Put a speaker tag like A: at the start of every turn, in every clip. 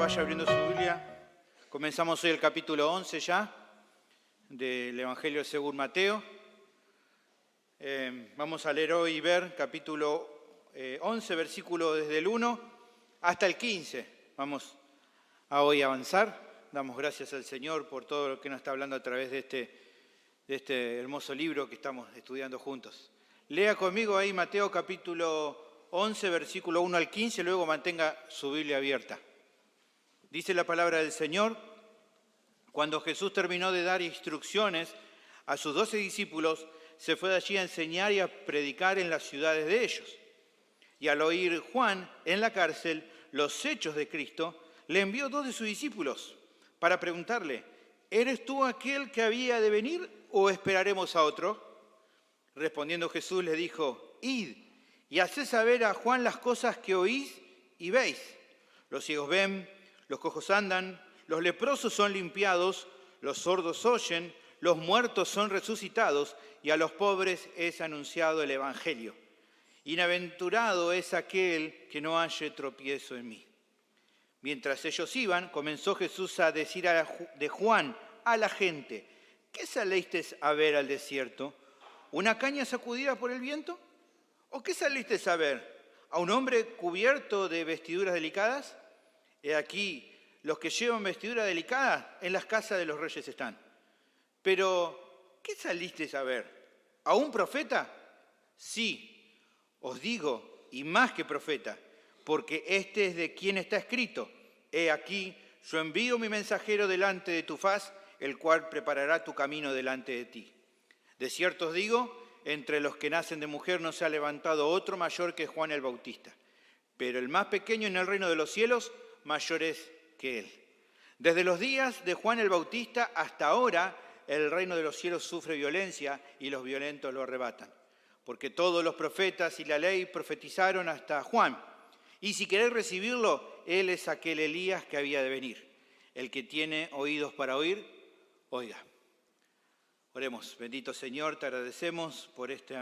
A: vaya abriendo su Biblia. Comenzamos hoy el capítulo 11 ya del Evangelio según Mateo. Vamos a leer hoy y ver capítulo 11, versículo desde el 1 hasta el 15. Vamos a hoy avanzar. Damos gracias al Señor por todo lo que nos está hablando a través de este hermoso libro que estamos estudiando juntos. Lea conmigo ahí Mateo capítulo 11, versículo 1 al 15, luego mantenga su Biblia abierta. Dice la palabra del Señor: cuando Jesús terminó de dar instrucciones a sus 12 discípulos, se fue de allí a enseñar y a predicar en las ciudades de ellos. Y al oír Juan en la cárcel los hechos de Cristo, le envió 2 de sus discípulos para preguntarle: ¿eres tú aquel que había de venir o esperaremos a otro? Respondiendo Jesús les dijo: id y haced saber a Juan las cosas que oís y veis. Los ciegos ven, los cojos andan, los leprosos son limpiados, los sordos oyen, los muertos son resucitados y a los pobres es anunciado el Evangelio. Bienaventurado es aquel que no halle tropiezo en mí. Mientras ellos iban, comenzó Jesús a decir de Juan a la gente: ¿qué salisteis a ver al desierto? ¿Una caña sacudida por el viento? ¿O qué salisteis a ver? ¿A un hombre cubierto de vestiduras delicadas? He aquí, los que llevan vestidura delicada en las casas de los reyes están. Pero, ¿qué salisteis a ver? ¿A un profeta? Sí, os digo, y más que profeta, porque este es de quien está escrito: he aquí, yo envío mi mensajero delante de tu faz, el cual preparará tu camino delante de ti. De cierto os digo, entre los que nacen de mujer no se ha levantado otro mayor que Juan el Bautista, pero el más pequeño en el reino de los cielos mayor es que él. Desde los días de Juan el Bautista hasta ahora, el reino de los cielos sufre violencia y los violentos lo arrebatan. Porque todos los profetas y la ley profetizaron hasta Juan. Y si queréis recibirlo, él es aquel Elías que había de venir. El que tiene oídos para oír, oiga. Oremos. Bendito Señor, te agradecemos por este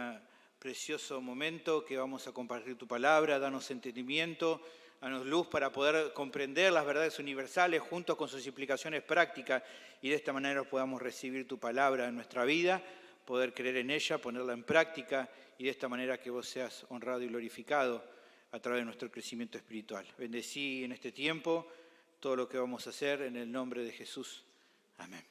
A: precioso momento que vamos a compartir tu palabra. Danos entendimiento, danos luz para poder comprender las verdades universales junto con sus implicaciones prácticas y de esta manera podamos recibir tu palabra en nuestra vida, poder creer en ella, ponerla en práctica y de esta manera que vos seas honrado y glorificado a través de nuestro crecimiento espiritual. Bendecí en este tiempo todo lo que vamos a hacer en el nombre de Jesús. Amén.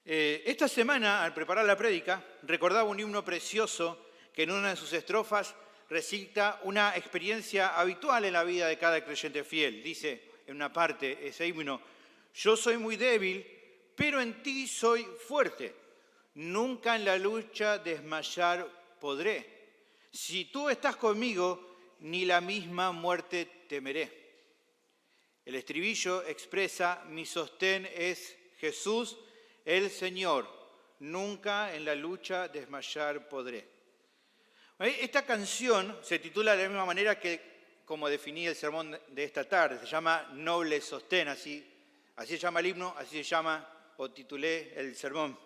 A: Esta semana, al preparar la prédica, recordaba un himno precioso que en una de sus estrofas recita una experiencia habitual en la vida de cada creyente fiel. Dice en una parte ese himno: yo soy muy débil, pero en ti soy fuerte. Nunca en la lucha desmayar podré. Si tú estás conmigo, ni la misma muerte temeré. El estribillo expresa: mi sostén es Jesús, el Señor. Nunca en la lucha desmayar podré. Esta canción se titula de la misma manera que como definí el sermón de esta tarde. Se llama Noble Sostén, así se llama el himno, así se llama o titulé el sermón.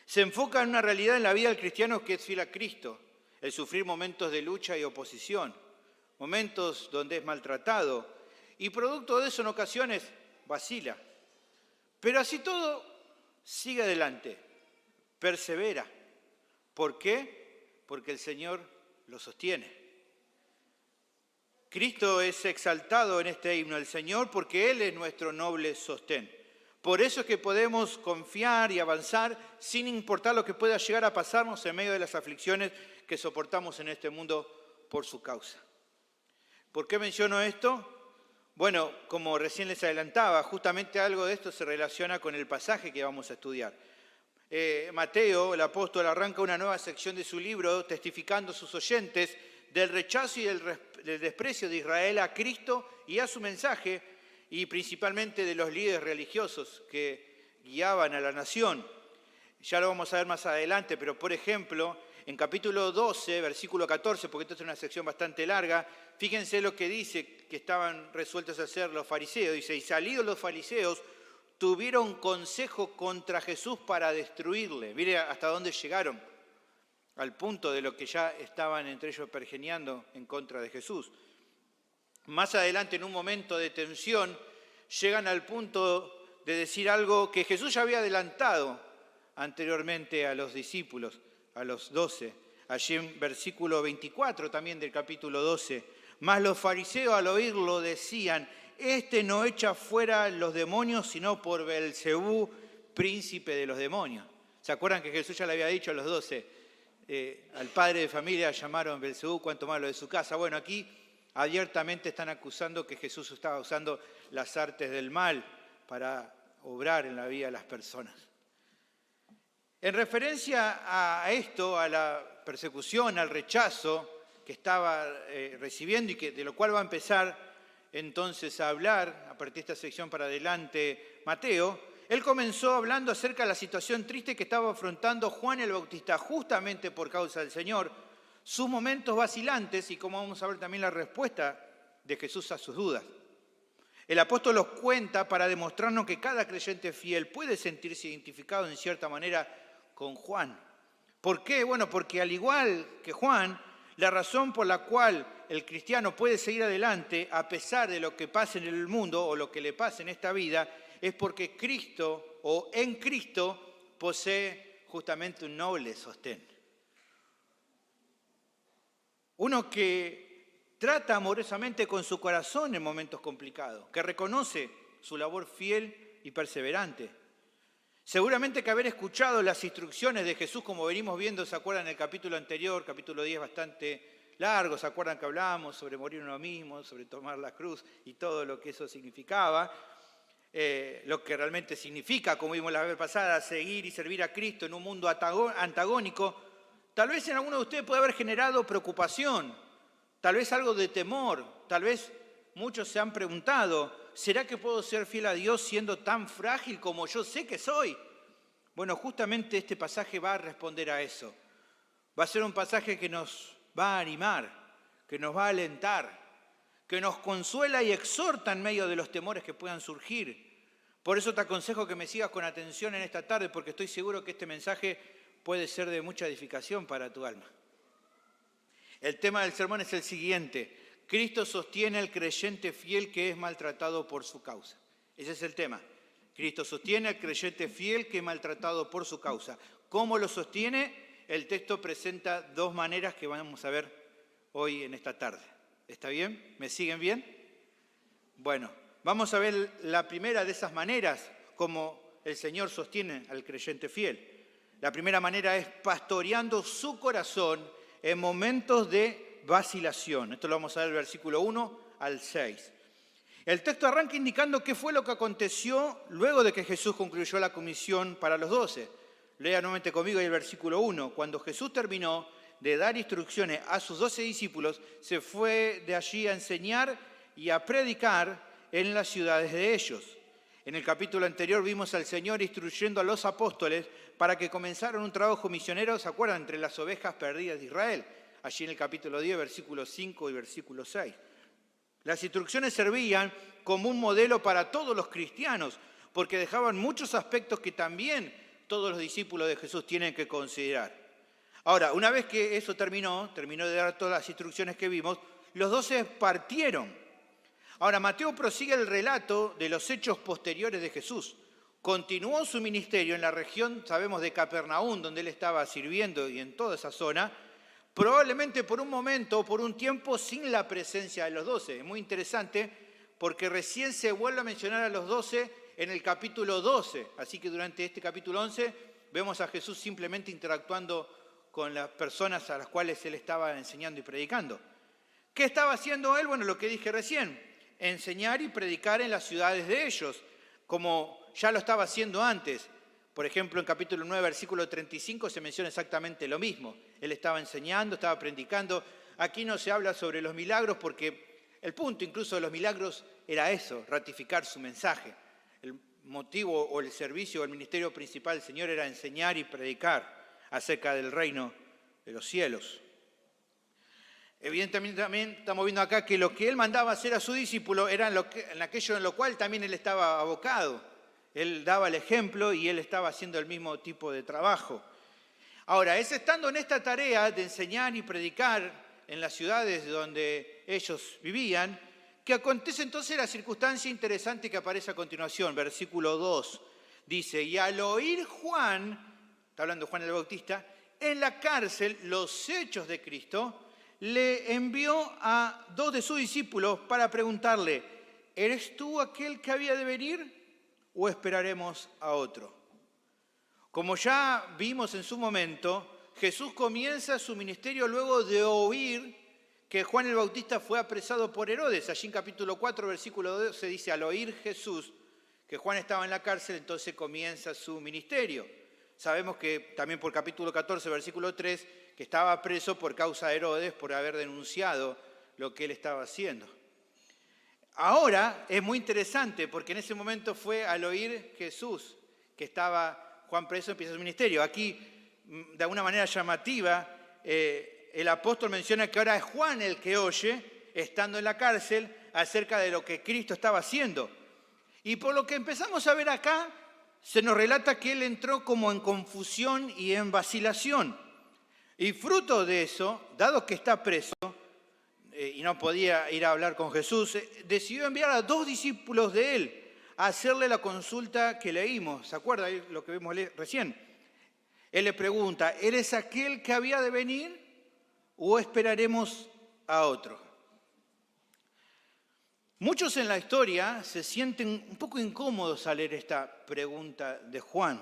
A: Se enfoca en una realidad en la vida del cristiano que es fiel a Cristo, el sufrir momentos de lucha y oposición, momentos donde es maltratado y producto de eso en ocasiones vacila. Pero así todo sigue adelante, persevera. ¿Por qué? Porque el Señor lo sostiene. Cristo es exaltado en este himno, el Señor, porque Él es nuestro noble sostén. Por eso es que podemos confiar y avanzar sin importar lo que pueda llegar a pasarnos en medio de las aflicciones que soportamos en este mundo por su causa. ¿Por qué menciono esto? Bueno, como recién les adelantaba, justamente algo de esto se relaciona con el pasaje que vamos a estudiar. Mateo, el apóstol, arranca una nueva sección de su libro testificando a sus oyentes del rechazo y del desprecio de Israel a Cristo y a su mensaje, y principalmente de los líderes religiosos que guiaban a la nación. Ya lo vamos a ver más adelante, pero por ejemplo, en capítulo 12, versículo 14, porque esta es una sección bastante larga, fíjense lo que dice que estaban resueltos a hacer los fariseos. Dice: y salidos los fariseos, tuvieron consejo contra Jesús para destruirle. Mire hasta dónde llegaron, al punto de lo que ya estaban entre ellos pergeñando en contra de Jesús. más adelante, en un momento de tensión, llegan al punto de decir algo que Jesús ya había adelantado anteriormente a los discípulos, a los 12. Allí en versículo 24 también del capítulo 12. Mas los fariseos al oírlo decían: este no echa fuera los demonios sino por Beelzebú, príncipe de los demonios. ¿Se acuerdan que Jesús ya le había dicho a los 12? Al padre de familia llamaron Beelzebú, cuanto más lo de su casa. Bueno, aquí abiertamente están acusando que Jesús estaba usando las artes del mal para obrar en la vida de las personas. En referencia a esto, a la persecución, al rechazo que estaba recibiendo y de lo cual va a empezar entonces a hablar, a partir de esta sección para adelante, Mateo, él comenzó hablando acerca de la situación triste que estaba afrontando Juan el Bautista justamente por causa del Señor, sus momentos vacilantes y como vamos a ver también la respuesta de Jesús a sus dudas. El apóstol los cuenta para demostrarnos que cada creyente fiel puede sentirse identificado en cierta manera con Juan. ¿Por qué? Bueno, porque al igual que Juan, la razón por la cual el cristiano puede seguir adelante a pesar de lo que pase en el mundo o lo que le pase en esta vida es porque Cristo o en Cristo posee justamente un noble sostén. Uno que trata amorosamente con su corazón en momentos complicados, que reconoce su labor fiel y perseverante. Seguramente que haber escuchado las instrucciones de Jesús, como venimos viendo, ¿se acuerdan en el capítulo anterior, capítulo 10, bastante largo? ¿Se acuerdan que hablábamos sobre morir uno mismo, sobre tomar la cruz y todo lo que eso significaba? Lo que realmente significa, como vimos la vez pasada, seguir y servir a Cristo en un mundo antagónico. Tal vez en alguno de ustedes puede haber generado preocupación, tal vez algo de temor, tal vez muchos se han preguntado, ¿será que puedo ser fiel a Dios siendo tan frágil como yo sé que soy? Bueno, justamente este pasaje va a responder a eso. Va a ser un pasaje que nos va a animar, que nos va a alentar, que nos consuela y exhorta en medio de los temores que puedan surgir. Por eso te aconsejo que me sigas con atención en esta tarde, porque estoy seguro que este mensaje puede ser de mucha edificación para tu alma. El tema del sermón es el siguiente: Cristo sostiene al creyente fiel que es maltratado por su causa. Ese es el tema. Cristo sostiene al creyente fiel que es maltratado por su causa. ¿Cómo lo sostiene? El texto presenta dos maneras que vamos a ver hoy en esta tarde. ¿Está bien? ¿Me siguen bien? Bueno, vamos a ver la primera de esas maneras, como el Señor sostiene al creyente fiel. La primera manera es pastoreando su corazón en momentos de vacilación. Esto lo vamos a ver del versículo 1 al 6. El texto arranca indicando qué fue lo que aconteció luego de que Jesús concluyó la comisión para los 12. Lea nuevamente conmigo el versículo 1. Cuando Jesús terminó de dar instrucciones a sus 12 discípulos, se fue de allí a enseñar y a predicar en las ciudades de ellos. En el capítulo anterior vimos al Señor instruyendo a los apóstoles para que comenzaran un trabajo misionero, ¿se acuerdan?, entre las ovejas perdidas de Israel. Allí en el capítulo 10, versículo 5 y versículo 6. Las instrucciones servían como un modelo para todos los cristianos, porque dejaban muchos aspectos que también todos los discípulos de Jesús tienen que considerar. Ahora, una vez que eso terminó de dar todas las instrucciones que vimos, los 12 partieron. Ahora, Mateo prosigue el relato de los hechos posteriores de Jesús. Continuó su ministerio en la región, sabemos, de Capernaum, donde él estaba sirviendo y en toda esa zona, probablemente por un momento o por un tiempo sin la presencia de los 12. Es muy interesante porque recién se vuelve a mencionar a los 12 en el capítulo 12. Así que durante este capítulo 11 vemos a Jesús simplemente interactuando con las personas a las cuales él estaba enseñando y predicando. ¿Qué estaba haciendo él? Bueno, lo que dije recién, enseñar y predicar en las ciudades de ellos, como ya lo estaba haciendo antes. Por ejemplo, en capítulo 9, versículo 35, se menciona exactamente lo mismo. Él estaba enseñando, estaba predicando. Aquí no se habla sobre los milagros porque el punto incluso de los milagros era eso, ratificar su mensaje. El motivo o el servicio o el ministerio principal del Señor era enseñar y predicar acerca del reino de los cielos. Evidentemente también estamos viendo acá que lo que él mandaba hacer a su discípulo era en aquello en lo cual también él estaba abocado. Él daba el ejemplo y él estaba haciendo el mismo tipo de trabajo. Ahora, es estando en esta tarea de enseñar y predicar en las ciudades donde ellos vivían, Que acontece entonces la circunstancia interesante que aparece a continuación, versículo 2. Dice, y al oír Juan, está hablando Juan el Bautista, en la cárcel los hechos de Cristo, le envió a 2 de sus discípulos para preguntarle, ¿eres tú aquel que había de venir o esperaremos a otro? Como ya vimos en su momento, Jesús comienza su ministerio luego de oír que Juan el Bautista fue apresado por Herodes. Allí en capítulo 4, versículo 12 dice, al oír Jesús que Juan estaba en la cárcel, entonces comienza su ministerio. Sabemos que también por capítulo 14, versículo 3, que estaba preso por causa de Herodes por haber denunciado lo que él estaba haciendo. Ahora es muy interesante porque en ese momento fue al oír Jesús que estaba Juan preso, empieza su ministerio. Aquí, de alguna manera llamativa, el apóstol menciona que ahora es Juan el que oye, estando en la cárcel, acerca de lo que Cristo estaba haciendo. Y por lo que empezamos a ver acá, se nos relata que él entró como en confusión y en vacilación. Y fruto de eso, dado que está preso y no podía ir a hablar con Jesús, decidió enviar a 2 discípulos de él a hacerle la consulta que leímos. ¿Se acuerda lo que vimos recién? Él le pregunta, ¿eres aquel que había de venir o esperaremos a otro? Muchos en la historia se sienten un poco incómodos al leer esta pregunta de Juan.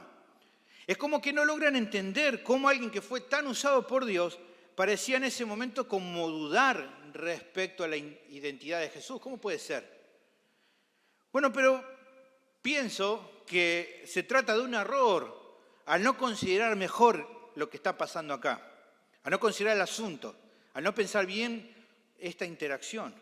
A: Es como que no logran entender cómo alguien que fue tan usado por Dios parecía en ese momento como dudar respecto a la identidad de Jesús. ¿Cómo puede ser? Bueno, pero pienso que se trata de un error al no considerar mejor lo que está pasando acá, al no considerar el asunto, al no pensar bien esta interacción.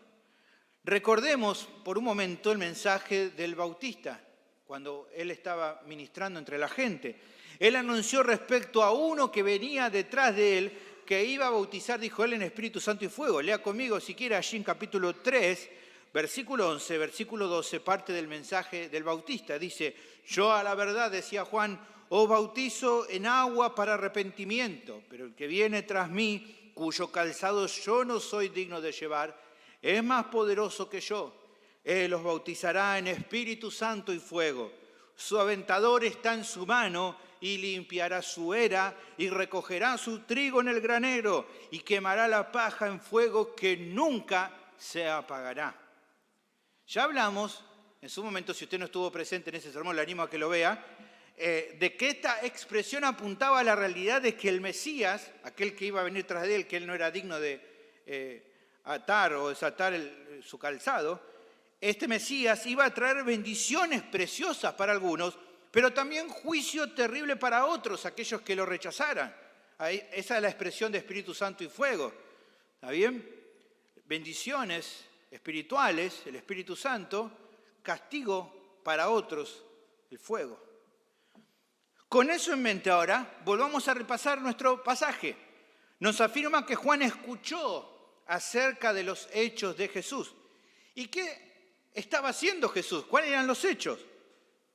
A: Recordemos por un momento el mensaje del Bautista, cuando él estaba ministrando entre la gente. Él anunció respecto a uno que venía detrás de él, que iba a bautizar, dijo él, en Espíritu Santo y fuego. Lea conmigo, si quiere, allí en capítulo 3, versículo 11, versículo 12, parte del mensaje del Bautista. Dice, yo a la verdad, decía Juan, os bautizo en agua para arrepentimiento, pero el que viene tras mí, cuyo calzado yo no soy digno de llevar, es más poderoso que yo. Él los bautizará en Espíritu Santo y fuego. Su aventador está en su mano y limpiará su era y recogerá su trigo en el granero y quemará la paja en fuego que nunca se apagará. Ya hablamos, en su momento, si usted no estuvo presente en ese sermón, le animo a que lo vea, de que esta expresión apuntaba a la realidad de que el Mesías, aquel que iba a venir tras de él, que él no era digno de atar o desatar su calzado, este Mesías iba a traer bendiciones preciosas para algunos, pero también juicio terrible para otros, aquellos que lo rechazaran. Esa es la expresión de Espíritu Santo y fuego. ¿Está bien? Bendiciones espirituales, el Espíritu Santo, castigo para otros, el fuego. Con eso en mente ahora, volvamos a repasar nuestro pasaje. Nos afirma que Juan escuchó acerca de los hechos de Jesús. ¿Y qué estaba haciendo Jesús? ¿Cuáles eran los hechos?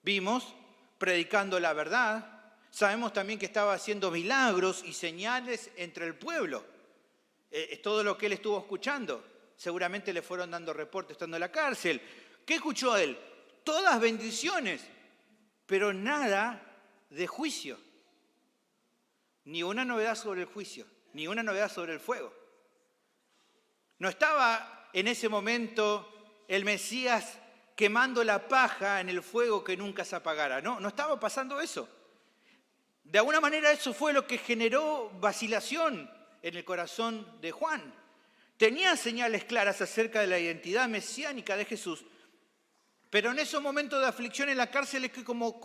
A: Vimos predicando la verdad. Sabemos también que estaba haciendo milagros y señales entre el pueblo. Es todo lo que él estuvo escuchando. Seguramente le fueron dando reportes estando en la cárcel. ¿Qué escuchó él? Todas bendiciones, pero nada de juicio. Ni una novedad sobre el juicio, ni una novedad sobre el fuego. No estaba en ese momento el Mesías quemando la paja en el fuego que nunca se apagara. No estaba pasando eso. De alguna manera eso fue lo que generó vacilación en el corazón de Juan. Tenía señales claras acerca de la identidad mesiánica de Jesús, pero en esos momentos de aflicción en la cárcel es que como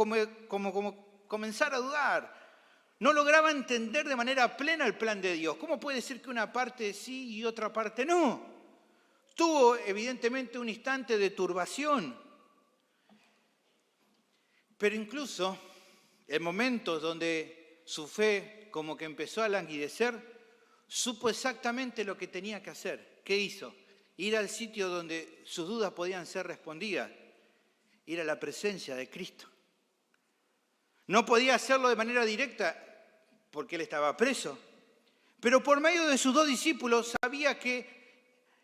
A: comenzar a dudar. No lograba entender de manera plena el plan de Dios. ¿Cómo puede ser que una parte sí y otra parte no? Tuvo evidentemente un instante de turbación. Pero incluso en momentos donde su fe como que empezó a languidecer, supo exactamente lo que tenía que hacer. ¿Qué hizo? Ir al sitio donde sus dudas podían ser respondidas. Ir a la presencia de Cristo. No podía hacerlo de manera directa porque él estaba preso. Pero por medio de sus 2 discípulos sabía que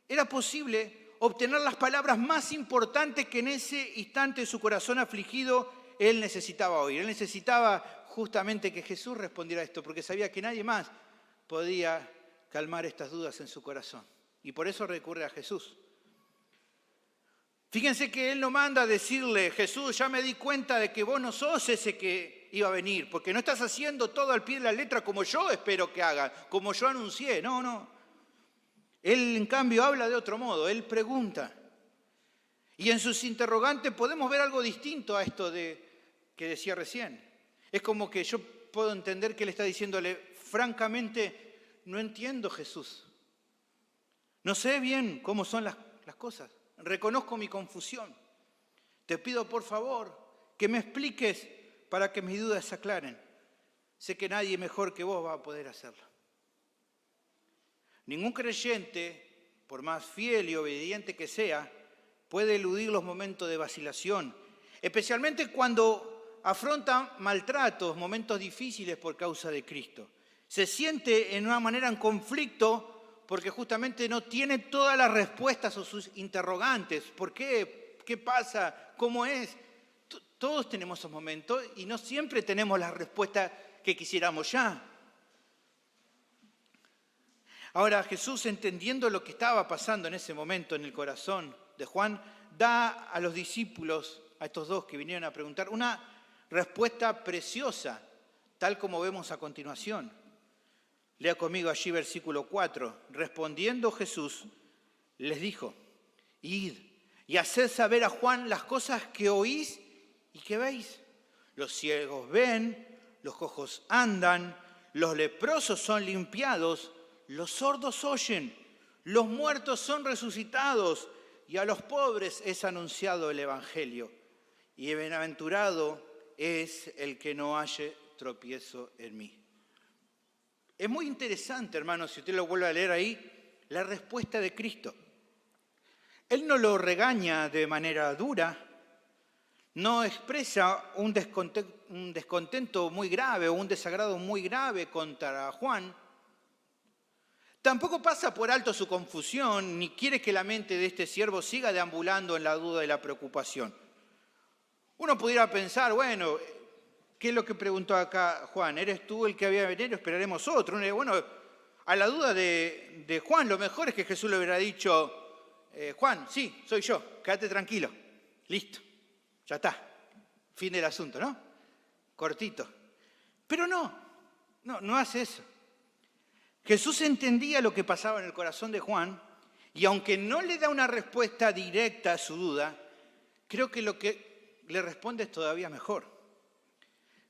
A: era posible obtener las palabras más importantes que en ese instante de su corazón afligido él necesitaba oír. Él necesitaba justamente que Jesús respondiera a esto, porque sabía que nadie más podía calmar estas dudas en su corazón. Y por eso recurre a Jesús. Fíjense que él no manda a decirle, Jesús, ya me di cuenta de que vos no sos ese que iba a venir, porque no estás haciendo todo al pie de la letra como yo espero que haga, como yo anuncié. No. Él, en cambio, habla de otro modo, él pregunta. Y en sus interrogantes podemos ver algo distinto a esto que decía recién. Es como que yo puedo entender que él está diciéndole, francamente, no entiendo, Jesús. No sé bien cómo son las cosas. Reconozco mi confusión. Te pido, por favor, que me expliques para que mis dudas se aclaren. Sé que nadie mejor que vos va a poder hacerlo. Ningún creyente, por más fiel y obediente que sea, puede eludir los momentos de vacilación, especialmente cuando afronta maltratos, momentos difíciles por causa de Cristo. Se siente en una manera en conflicto porque justamente no tiene todas las respuestas a sus interrogantes. ¿Por qué? ¿Qué pasa? ¿Cómo es? Todos tenemos esos momentos y no siempre tenemos la respuesta que quisiéramos ya. Ahora Jesús, entendiendo lo que estaba pasando en ese momento en el corazón de Juan, da a los discípulos, a estos dos que vinieron a preguntar, una respuesta preciosa, tal como vemos a continuación. Lea conmigo allí versículo 4. Respondiendo Jesús, les dijo, id y haced saber a Juan las cosas que oís y que veis. Los ciegos ven, los cojos andan, los leprosos son limpiados, los sordos oyen, los muertos son resucitados y a los pobres es anunciado el Evangelio. Y bienaventurado es el que no halle tropiezo en mí. Es muy interesante, hermanos, si usted lo vuelve a leer ahí, la respuesta de Cristo. Él no lo regaña de manera dura, no expresa un descontento muy grave o un desagrado muy grave contra Juan. Tampoco pasa por alto su confusión, ni quiere que la mente de este siervo siga deambulando en la duda y la preocupación. Uno pudiera pensar, bueno, ¿qué es lo que preguntó acá Juan? ¿Eres tú el que había venido? Esperaremos otro. Bueno, a la duda de Juan, lo mejor es que Jesús le hubiera dicho, Juan, sí, soy yo, quédate tranquilo, listo, ya está, fin del asunto, ¿no? Cortito. Pero no hace eso. Jesús entendía lo que pasaba en el corazón de Juan y aunque no le da una respuesta directa a su duda, creo que lo que le responde es todavía mejor.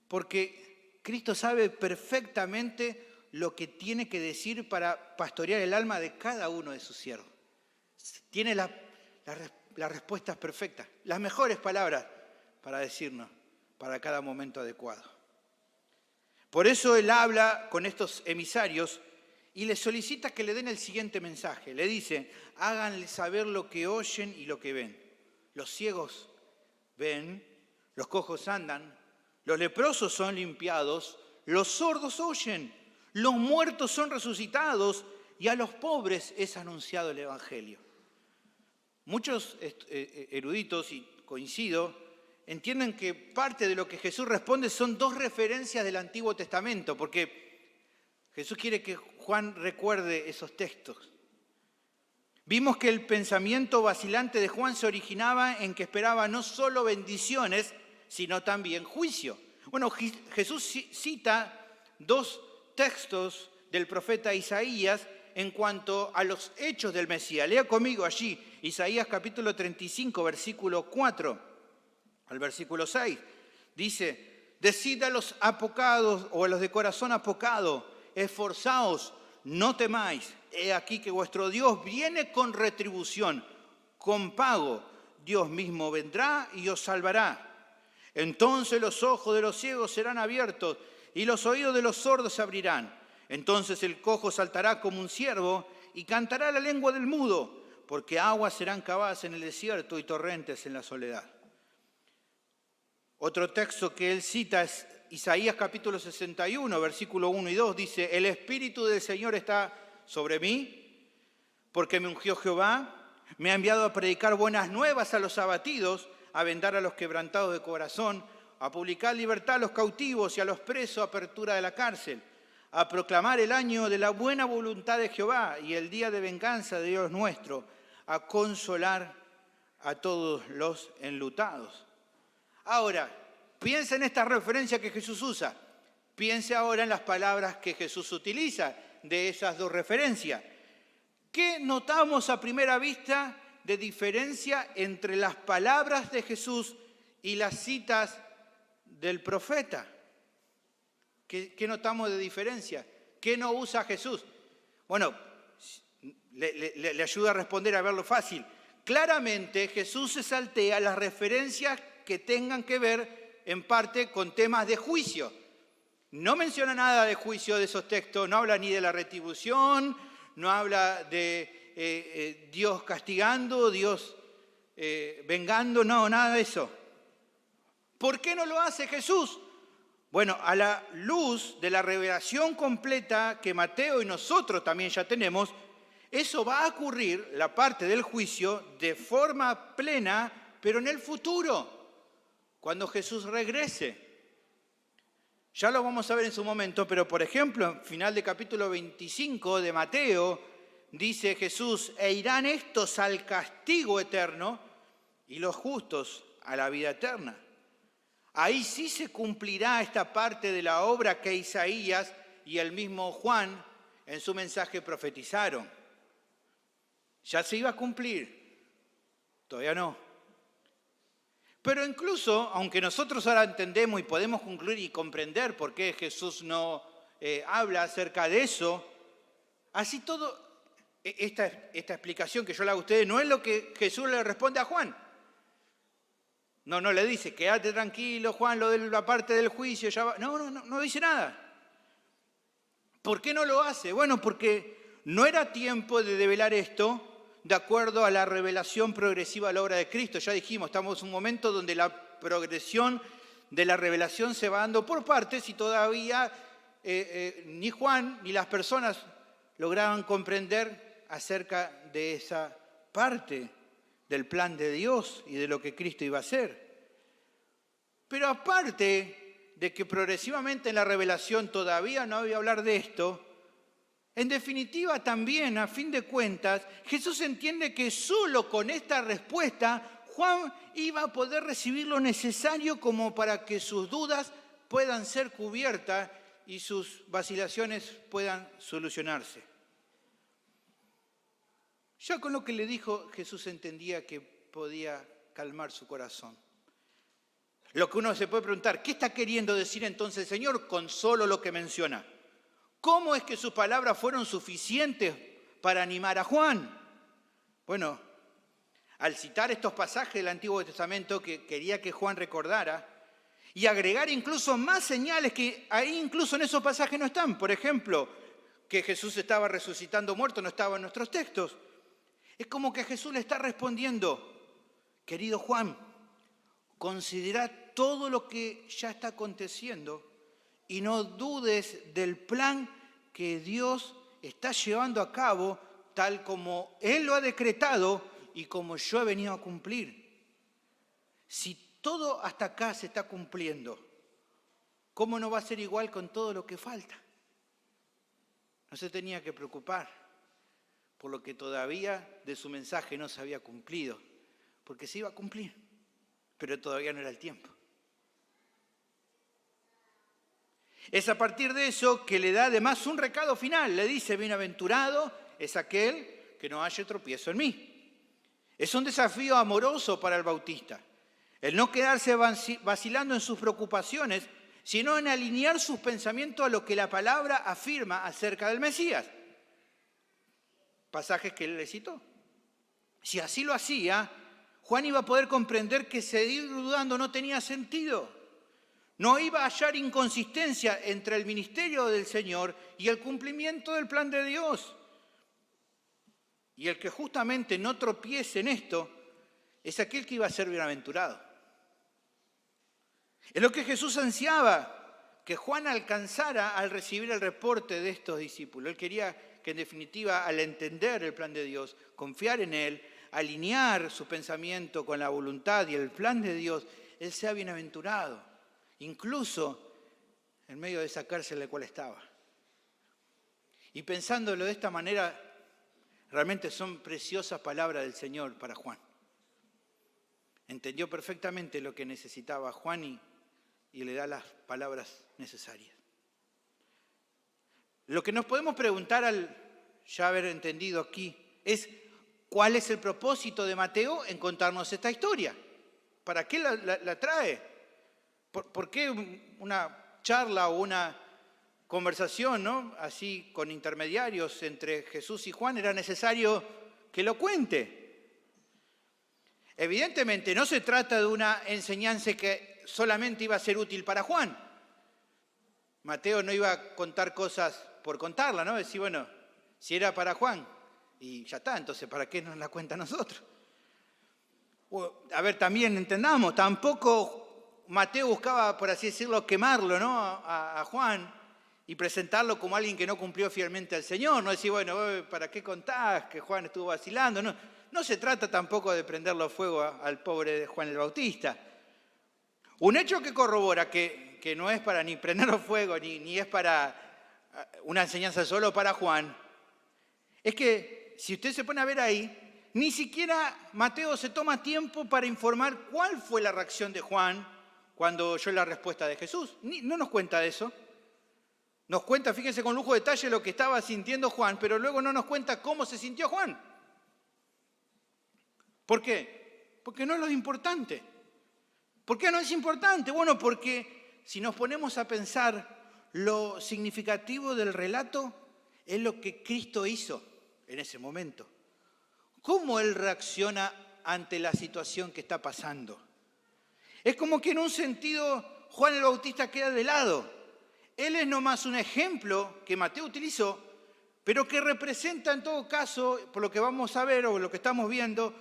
A: Porque Cristo sabe perfectamente lo que tiene que decir para pastorear el alma de cada uno de sus siervos. Tiene las respuestas perfectas, las mejores palabras para decirnos para cada momento adecuado. Por eso Él habla con estos emisarios y les solicita que le den el siguiente mensaje. Le dice, háganle saber lo que oyen y lo que ven. Los ciegos ven, los cojos andan, los leprosos son limpiados, los sordos oyen, los muertos son resucitados y a los pobres es anunciado el Evangelio. Muchos eruditos, y coincido, entienden que parte de lo que Jesús responde son dos referencias del Antiguo Testamento, porque Jesús quiere que Juan recuerde esos textos. Vimos que el pensamiento vacilante de Juan se originaba en que esperaba no solo bendiciones, sino también juicio. Bueno, Jesús cita dos textos del profeta Isaías en cuanto a los hechos del Mesías. Lea conmigo allí, Isaías capítulo 35, versículo 4 al versículo 6. Dice, decid a los apocados o a los de corazón apocado, esforzaos, no temáis. He aquí que vuestro Dios viene con retribución, con pago. Dios mismo vendrá y os salvará. Entonces los ojos de los ciegos serán abiertos y los oídos de los sordos se abrirán. Entonces el cojo saltará como un ciervo y cantará la lengua del mudo, porque aguas serán cavadas en el desierto y torrentes en la soledad. Otro texto que él cita es Isaías capítulo 61, versículo 1 y 2, dice, el Espíritu del Señor está sobre mí, porque me ungió Jehová, Me ha enviado a predicar buenas nuevas a los abatidos, a vendar a los quebrantados de corazón, a publicar libertad a los cautivos y a los presos, apertura de la cárcel, a proclamar el año de la buena voluntad de Jehová y el día de venganza de Dios nuestro, a consolar a todos los enlutados. Ahora, piensa en esta referencia que Jesús usa. Piense ahora en las palabras que Jesús utiliza de esas dos referencias. ¿Qué notamos a primera vista de diferencia entre las palabras de Jesús y las citas del profeta? ¿Qué notamos de diferencia? ¿Qué no usa Jesús? Bueno, le ayuda a responder a verlo fácil. Claramente Jesús se saltea las referencias que tengan que ver en parte con temas de juicio. No menciona nada de juicio de esos textos, no habla ni de la retribución, no habla de Dios castigando, Dios vengando, no, nada de eso. ¿Por qué no lo hace Jesús? Bueno, a la luz de la revelación completa que Mateo y nosotros también ya tenemos, eso va a ocurrir, la parte del juicio, de forma plena, pero en el futuro, cuando Jesús regrese. Ya lo vamos a ver en su momento, pero por ejemplo, en final de capítulo 25 de Mateo, dice Jesús, e irán estos al castigo eterno y los justos a la vida eterna. Ahí sí se cumplirá esta parte de la obra que Isaías y el mismo Juan en su mensaje profetizaron. Ya se iba a cumplir, todavía no. Pero incluso, aunque nosotros ahora entendemos y podemos concluir y comprender por qué Jesús no habla acerca de eso, así todo, esta explicación que yo le hago a ustedes no es lo que Jesús le responde a Juan. No le dice, quédate tranquilo, Juan, lo de la parte del juicio ya va. No dice nada. ¿Por qué no lo hace? Bueno, porque no era tiempo de develar esto de acuerdo a la revelación progresiva de la obra de Cristo. Ya dijimos, estamos en un momento donde la progresión de la revelación se va dando por partes y todavía ni Juan ni las personas lograban comprender acerca de esa parte del plan de Dios y de lo que Cristo iba a hacer. Pero aparte de que progresivamente en la revelación todavía no había hablar de esto, en definitiva también, a fin de cuentas, Jesús entiende que solo con esta respuesta Juan iba a poder recibir lo necesario como para que sus dudas puedan ser cubiertas y sus vacilaciones puedan solucionarse. Ya con lo que le dijo, Jesús entendía que podía calmar su corazón. Lo que uno se puede preguntar, ¿qué está queriendo decir entonces el Señor con solo lo que menciona? ¿Cómo es que sus palabras fueron suficientes para animar a Juan? Bueno, al citar estos pasajes del Antiguo Testamento que quería que Juan recordara y agregar incluso más señales que ahí incluso en esos pasajes no están. Por ejemplo, que Jesús estaba resucitando muerto, no estaba en nuestros textos. Es como que Jesús le está respondiendo, querido Juan, considera todo lo que ya está aconteciendo y no dudes del plan que Dios está llevando a cabo tal como Él lo ha decretado y como yo he venido a cumplir. Si todo hasta acá se está cumpliendo, ¿cómo no va a ser igual con todo lo que falta? No se tenía que preocupar por lo que todavía de su mensaje no se había cumplido, porque se iba a cumplir, pero todavía no era el tiempo. Es a partir de eso que le da además un recado final. Le dice, bienaventurado es aquel que no haya tropiezo en mí. Es un desafío amoroso para el bautista. El no quedarse vacilando en sus preocupaciones, sino en alinear sus pensamientos a lo que la palabra afirma acerca del Mesías. Pasajes que él le citó. Si así lo hacía, Juan iba a poder comprender que seguir dudando no tenía sentido. No iba a hallar inconsistencia entre el ministerio del Señor y el cumplimiento del plan de Dios. Y el que justamente no tropiece en esto es aquel que iba a ser bienaventurado. Es lo que Jesús ansiaba, que Juan alcanzara al recibir el reporte de estos discípulos. Él quería que en definitiva, al entender el plan de Dios, confiar en Él, alinear su pensamiento con la voluntad y el plan de Dios, él sea bienaventurado, incluso en medio de esa cárcel en la cual estaba. Y pensándolo de esta manera, realmente son preciosas palabras del Señor para Juan. Entendió perfectamente lo que necesitaba Juan y le da las palabras necesarias. Lo que nos podemos preguntar al ya haber entendido aquí es ¿cuál es el propósito de Mateo en contarnos esta historia? ¿Para qué la trae? ¿Por qué una charla o una conversación, ¿no? Así con intermediarios entre Jesús y Juan era necesario que lo cuente? Evidentemente no se trata de una enseñanza que solamente iba a ser útil para Juan. Mateo no iba a contar cosas por contarla, ¿no? Decir, bueno, si era para Juan y ya está, entonces ¿para qué nos la cuenta a nosotros? A ver, también entendamos, tampoco Mateo buscaba, por así decirlo, quemarlo, ¿no? a Juan y presentarlo como alguien que no cumplió fielmente al Señor, no decir, bueno, ¿para qué contás que Juan estuvo vacilando? No se trata tampoco de prenderlo fuego al pobre Juan el Bautista. Un hecho que corrobora que no es para ni prenderlo fuego, ni es para una enseñanza solo para Juan, es que si usted se pone a ver ahí, ni siquiera Mateo se toma tiempo para informar cuál fue la reacción de Juan cuando oyó la respuesta de Jesús. No nos cuenta eso. Nos cuenta, fíjense con lujo de detalle lo que estaba sintiendo Juan, pero luego no nos cuenta cómo se sintió Juan. ¿Por qué? Porque no es lo importante. ¿Por qué no es importante? Bueno, porque si nos ponemos a pensar, lo significativo del relato es lo que Cristo hizo en ese momento. ¿Cómo Él reacciona ante la situación que está pasando? Es como que en un sentido Juan el Bautista queda de lado. Él es nomás un ejemplo que Mateo utilizó, pero que representa en todo caso, por lo que vamos a ver o lo que estamos viendo,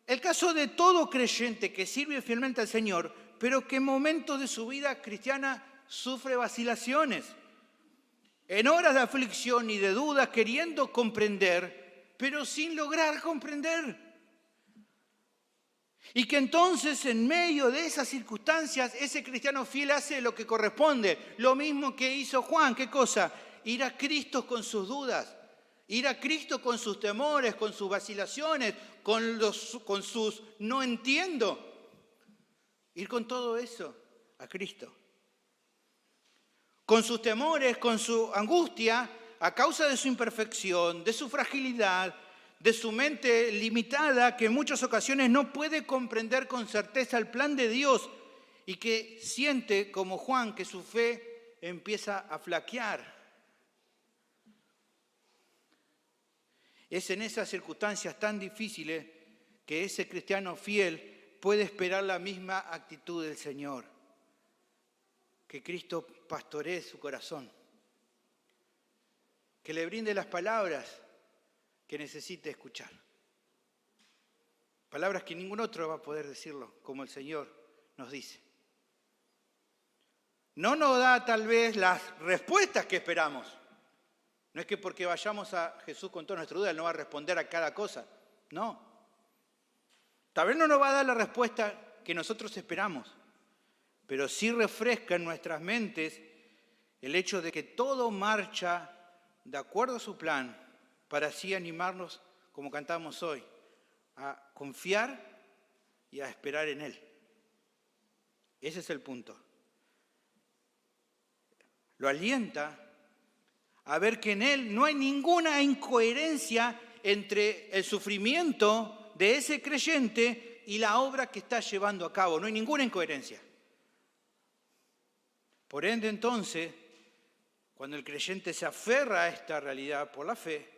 A: el caso de todo creyente que sirve fielmente al Señor, pero que en momentos de su vida cristiana sufre vacilaciones. En horas de aflicción y de dudas, queriendo comprender, pero sin lograr comprender. Y que entonces, en medio de esas circunstancias, ese cristiano fiel hace lo que corresponde. Lo mismo que hizo Juan. ¿Qué cosa? Ir a Cristo con sus dudas. Ir a Cristo con sus temores, con sus vacilaciones, con sus no entiendo. Ir con todo eso a Cristo. Con sus temores, con su angustia, a causa de su imperfección, de su fragilidad, de su mente limitada, que en muchas ocasiones no puede comprender con certeza el plan de Dios y que siente, como Juan, que su fe empieza a flaquear. Es en esas circunstancias tan difíciles que ese cristiano fiel puede esperar la misma actitud del Señor. Que Cristo pastoree su corazón. Que le brinde las palabras que necesite escuchar. Palabras que ningún otro va a poder decirlo, como el Señor nos dice. No nos da tal vez las respuestas que esperamos. No es que porque vayamos a Jesús con toda nuestra duda, Él no va a responder a cada cosa. No. Tal vez no nos va a dar la respuesta que nosotros esperamos, pero sí refresca en nuestras mentes el hecho de que todo marcha de acuerdo a su plan, para así animarnos, como cantamos hoy, a confiar y a esperar en Él. Ese es el punto. Lo alienta a ver que en Él no hay ninguna incoherencia entre el sufrimiento de ese creyente y la obra que está llevando a cabo. No hay ninguna incoherencia. Por ende, entonces, cuando el creyente se aferra a esta realidad por la fe,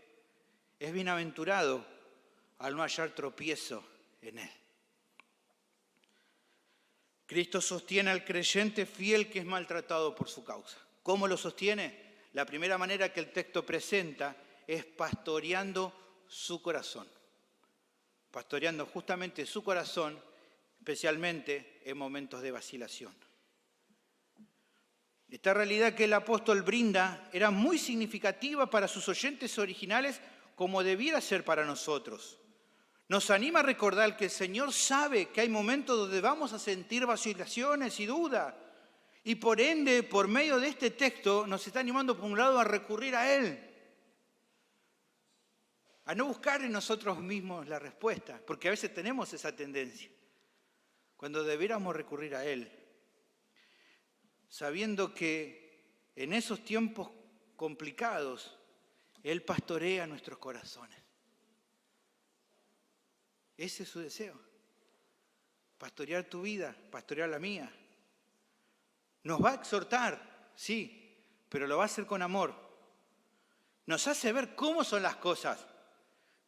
A: es bienaventurado al no hallar tropiezo en Él. Cristo sostiene al creyente fiel que es maltratado por su causa. ¿Cómo lo sostiene? La primera manera que el texto presenta es pastoreando su corazón. Pastoreando justamente su corazón, especialmente en momentos de vacilación. Esta realidad que el apóstol brinda era muy significativa para sus oyentes originales, como debiera ser para nosotros. Nos anima a recordar que el Señor sabe que hay momentos donde vamos a sentir vacilaciones y dudas. Y por ende, por medio de este texto, nos está animando por un lado a recurrir a Él. A no buscar en nosotros mismos la respuesta, porque a veces tenemos esa tendencia. Cuando debiéramos recurrir a Él. Sabiendo que en esos tiempos complicados, Él pastorea nuestros corazones. Ese es su deseo. Pastorear tu vida, pastorear la mía. Nos va a exhortar, sí, pero lo va a hacer con amor. Nos hace ver cómo son las cosas,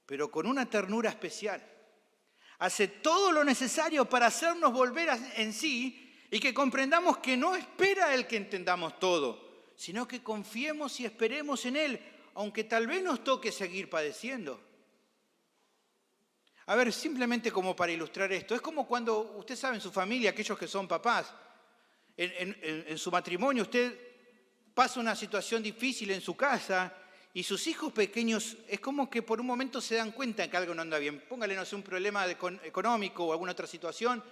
A: pero con una ternura especial. Hace todo lo necesario para hacernos volver en sí y que comprendamos que no espera Él que entendamos todo, sino que confiemos y esperemos en Él, aunque tal vez nos toque seguir padeciendo. A ver, simplemente como para ilustrar esto, es como cuando, usted sabe, en su familia, aquellos que son papás, en su matrimonio, usted pasa una situación difícil en su casa y sus hijos pequeños es como que por un momento se dan cuenta que algo no anda bien. Póngale, no sé, un problema económico o alguna otra situación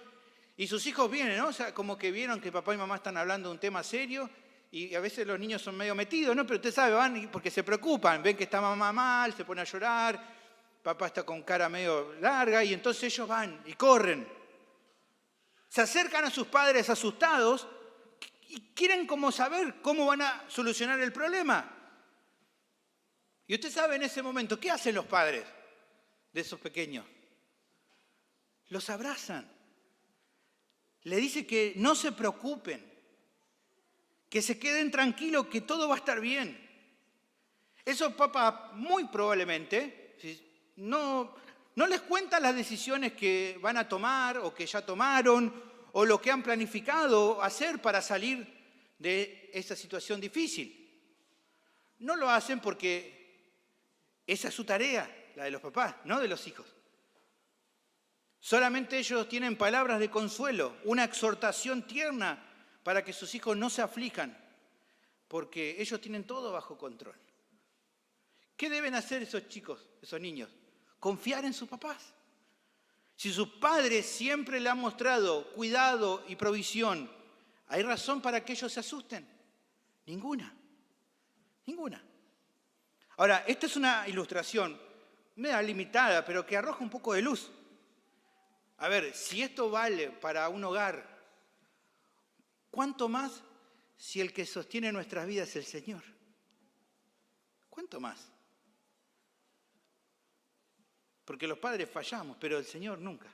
A: y sus hijos vienen, ¿no? O sea, como que vieron que papá y mamá están hablando de un tema serio y a veces los niños son medio metidos, ¿no? Pero usted sabe, van porque se preocupan, ven que está mamá mal, se pone a llorar. Papá está con cara medio larga y entonces ellos van y corren. Se acercan a sus padres asustados y quieren como saber cómo van a solucionar el problema. Y usted sabe en ese momento, ¿qué hacen los padres de esos pequeños? Los abrazan. Le dice que no se preocupen, que se queden tranquilos, que todo va a estar bien. Esos papás muy probablemente no les cuentan las decisiones que van a tomar o que ya tomaron o lo que han planificado hacer para salir de esa situación difícil. No lo hacen porque esa es su tarea, la de los papás, no de los hijos. Solamente ellos tienen palabras de consuelo, una exhortación tierna para que sus hijos no se aflijan, porque ellos tienen todo bajo control. ¿Qué deben hacer esos chicos, esos niños? Confiar en sus papás. Si sus padres siempre le han mostrado cuidado y provisión, ¿hay razón para que ellos se asusten? Ninguna. Ninguna. Ahora, esta es una ilustración media limitada, pero que arroja un poco de luz. A ver, si esto vale para un hogar, ¿cuánto más si el que sostiene nuestras vidas es el Señor? ¿Cuánto más? Porque los padres fallamos, pero el Señor nunca.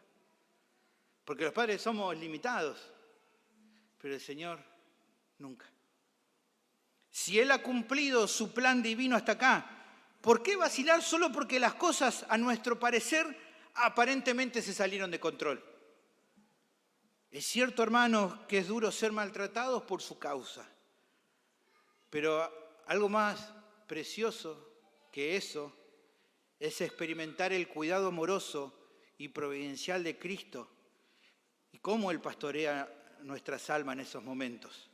A: Porque los padres somos limitados, pero el Señor nunca. Si Él ha cumplido su plan divino hasta acá, ¿por qué vacilar solo porque las cosas, a nuestro parecer, aparentemente se salieron de control? Es cierto, hermanos, que es duro ser maltratados por su causa, pero algo más precioso que eso es experimentar el cuidado amoroso y providencial de Cristo y cómo Él pastorea nuestras almas en esos momentos.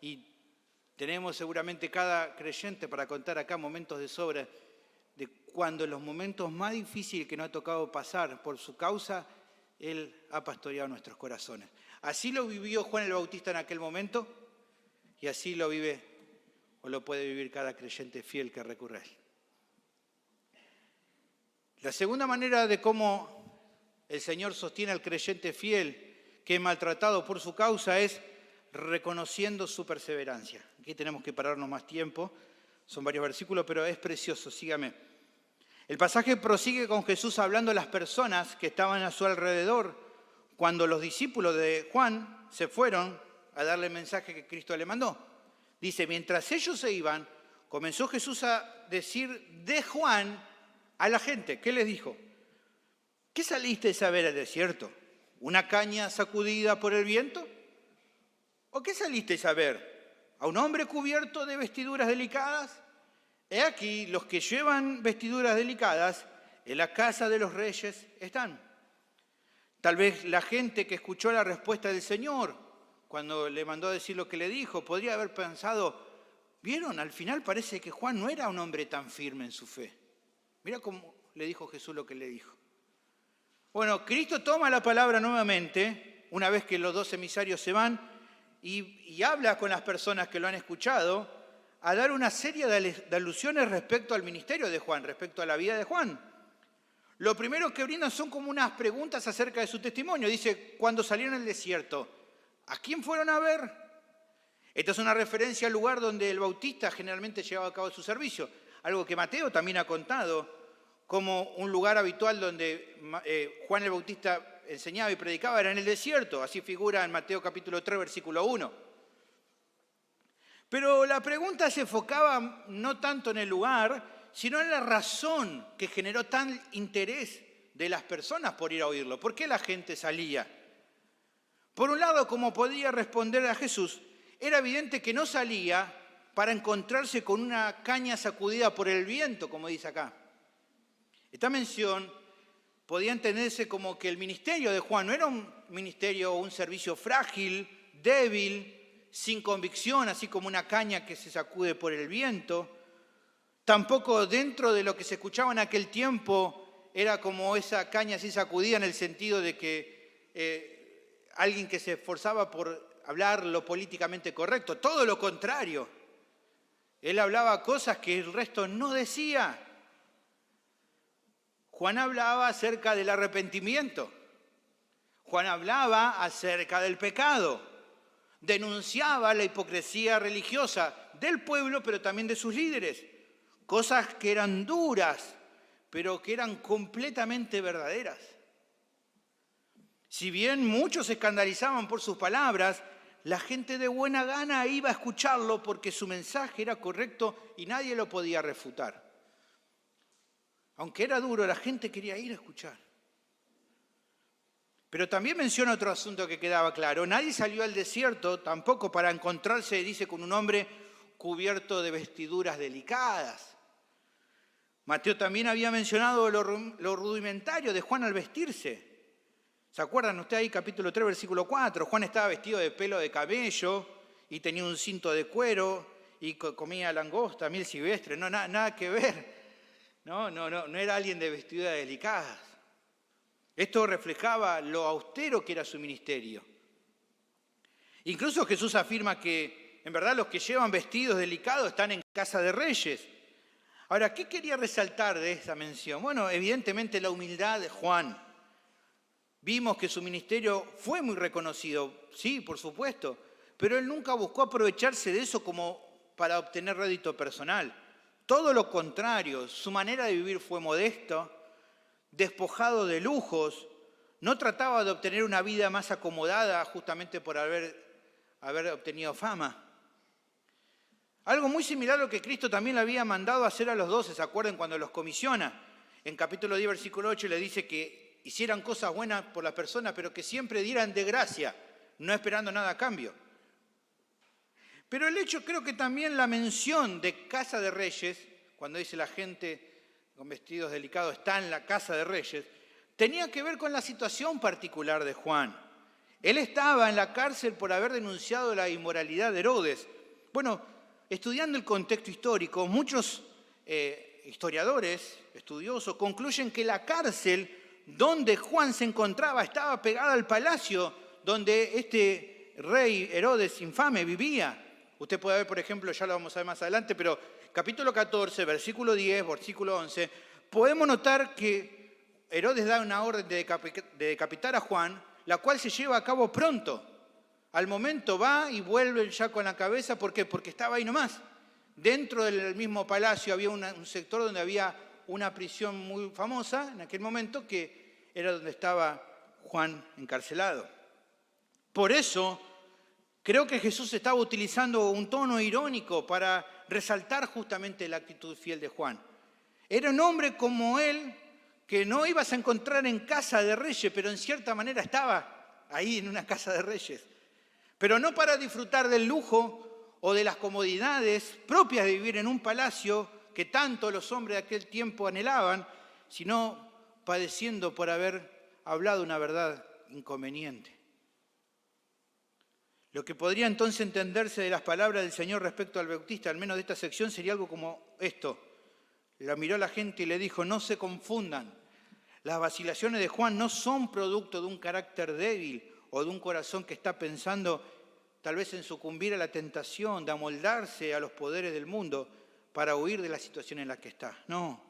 A: Y tenemos seguramente cada creyente para contar acá momentos de sobra de cuando en los momentos más difíciles que nos ha tocado pasar por su causa, Él ha pastoreado nuestros corazones. Así lo vivió Juan el Bautista en aquel momento y así lo vive o lo puede vivir cada creyente fiel que recurre a Él. La segunda manera de cómo el Señor sostiene al creyente fiel que es maltratado por su causa es reconociendo su perseverancia. Aquí tenemos que pararnos más tiempo, son varios versículos, pero es precioso, sígame. El pasaje prosigue con Jesús hablando a las personas que estaban a su alrededor cuando los discípulos de Juan se fueron a darle el mensaje que Cristo le mandó. Dice, mientras ellos se iban, comenzó Jesús a decir de Juan a la gente. ¿Qué les dijo? ¿Qué salisteis a ver al desierto? ¿Una caña sacudida por el viento? ¿O qué salisteis a ver? ¿A un hombre cubierto de vestiduras delicadas? He aquí, los que llevan vestiduras delicadas en la casa de los reyes están. Tal vez la gente que escuchó la respuesta del Señor cuando le mandó a decir lo que le dijo, podría haber pensado, ¿vieron? Al final parece que Juan no era un hombre tan firme en su fe. Mira cómo le dijo Jesús lo que le dijo. Bueno, Cristo toma la palabra nuevamente, una vez que los dos emisarios se van, y habla con las personas que lo han escuchado, a dar una serie de alusiones respecto al ministerio de Juan, respecto a la vida de Juan. Lo primero que brindan son como unas preguntas acerca de su testimonio. Dice, cuando salieron al desierto, ¿a quién fueron a ver? Esta es una referencia al lugar donde el bautista generalmente llevaba a cabo su servicio. Algo que Mateo también ha contado como un lugar habitual donde Juan el Bautista enseñaba y predicaba era en el desierto. Así figura en Mateo capítulo 3, versículo 1. Pero la pregunta se enfocaba no tanto en el lugar, sino en la razón que generó tal interés de las personas por ir a oírlo. ¿Por qué la gente salía? Por un lado, como podía responder a Jesús, era evidente que no salía para encontrarse con una caña sacudida por el viento, como dice acá. Esta mención podía entenderse como que el ministerio de Juan no era un ministerio o un servicio frágil, débil, sin convicción, así como una caña que se sacude por el viento. Tampoco dentro de lo que se escuchaba en aquel tiempo era como esa caña así sacudida en el sentido de que alguien que se esforzaba por hablar lo políticamente correcto. Todo lo contrario. Él hablaba cosas que el resto no decía. Juan hablaba acerca del arrepentimiento. Juan hablaba acerca del pecado. Denunciaba la hipocresía religiosa del pueblo, pero también de sus líderes. Cosas que eran duras, pero que eran completamente verdaderas. Si bien muchos se escandalizaban por sus palabras, la gente de buena gana iba a escucharlo porque su mensaje era correcto y nadie lo podía refutar. Aunque era duro, la gente quería ir a escuchar. Pero también menciona otro asunto que quedaba claro. Nadie salió al desierto tampoco para encontrarse, dice, con un hombre cubierto de vestiduras delicadas. Mateo también había mencionado lo rudimentario de Juan al vestirse. ¿Se acuerdan ustedes ahí, capítulo 3, versículo 4? Juan estaba vestido de pelo de camello y tenía un cinto de cuero y comía langosta, miel silvestre. No, nada que ver. No era alguien de vestiduras delicadas. Esto reflejaba lo austero que era su ministerio. Incluso Jesús afirma que, en verdad, los que llevan vestidos delicados están en casa de reyes. Ahora, ¿qué quería resaltar de esta mención? Bueno, evidentemente la humildad de Juan. Vimos que su ministerio fue muy reconocido, sí, por supuesto, pero él nunca buscó aprovecharse de eso como para obtener rédito personal. Todo lo contrario, su manera de vivir fue modesta, despojado de lujos, no trataba de obtener una vida más acomodada justamente por haber obtenido fama. Algo muy similar a lo que Cristo también le había mandado hacer a los 12, ¿se acuerdan? Cuando los comisiona. En capítulo 10, versículo 8, le dice que hicieran cosas buenas por las personas, pero que siempre dieran de gracia, no esperando nada a cambio. Pero el hecho, creo que también la mención de casa de reyes, cuando dice la gente con vestidos delicados está en la casa de reyes, tenía que ver con la situación particular de Juan. Él estaba en la cárcel por haber denunciado la inmoralidad de Herodes. Bueno, estudiando el contexto histórico, muchos historiadores, estudiosos, concluyen que la cárcel donde Juan se encontraba estaba pegada al palacio donde este rey Herodes infame vivía. Usted puede ver, por ejemplo, ya lo vamos a ver más adelante, pero capítulo 14, versículo 10, versículo 11, podemos notar que Herodes da una orden de decapitar a Juan, la cual se lleva a cabo pronto. Al momento va y vuelve ya con la cabeza. ¿Por qué? Porque estaba ahí nomás. Dentro del mismo palacio había un sector donde había una prisión muy famosa en aquel momento, que era donde estaba Juan encarcelado. Por eso, creo que Jesús estaba utilizando un tono irónico para resaltar justamente la actitud fiel de Juan. Era un hombre como él, que no ibas a encontrar en casa de reyes, pero en cierta manera estaba ahí en una casa de reyes. Pero no para disfrutar del lujo o de las comodidades propias de vivir en un palacio que tanto los hombres de aquel tiempo anhelaban, sino padeciendo por haber hablado una verdad inconveniente. Lo que podría entonces entenderse de las palabras del Señor respecto al bautista, al menos de esta sección, sería algo como esto. La miró a la gente y le dijo, no se confundan. Las vacilaciones de Juan no son producto de un carácter débil o de un corazón que está pensando tal vez en sucumbir a la tentación de amoldarse a los poderes del mundo para huir de la situación en la que está. No,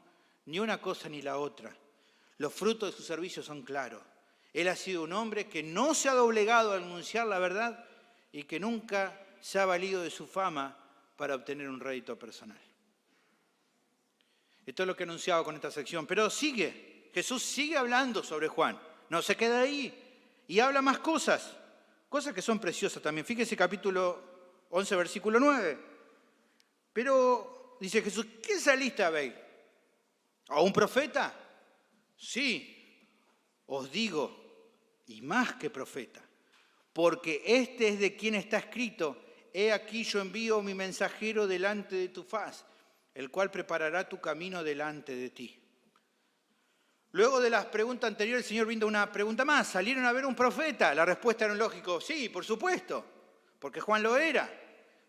A: ni una cosa ni la otra. Los frutos de su servicio son claros. Él ha sido un hombre que no se ha doblegado a anunciar la verdad y que nunca se ha valido de su fama para obtener un rédito personal. Esto es lo que anunciaba con esta sección. Pero Jesús sigue hablando sobre Juan. No se queda ahí y habla más cosas que son preciosas también. Fíjese capítulo 11, versículo 9. Pero, dice Jesús, ¿qué saliste a ver? ¿A un profeta? Sí, os digo, y más que profeta, porque este es de quien está escrito: he aquí yo envío mi mensajero delante de tu faz, el cual preparará tu camino delante de ti. Luego de las preguntas anteriores, el Señor brinda una pregunta más. ¿Salieron a ver un profeta? La respuesta era un lógico: sí, por supuesto, porque Juan lo era.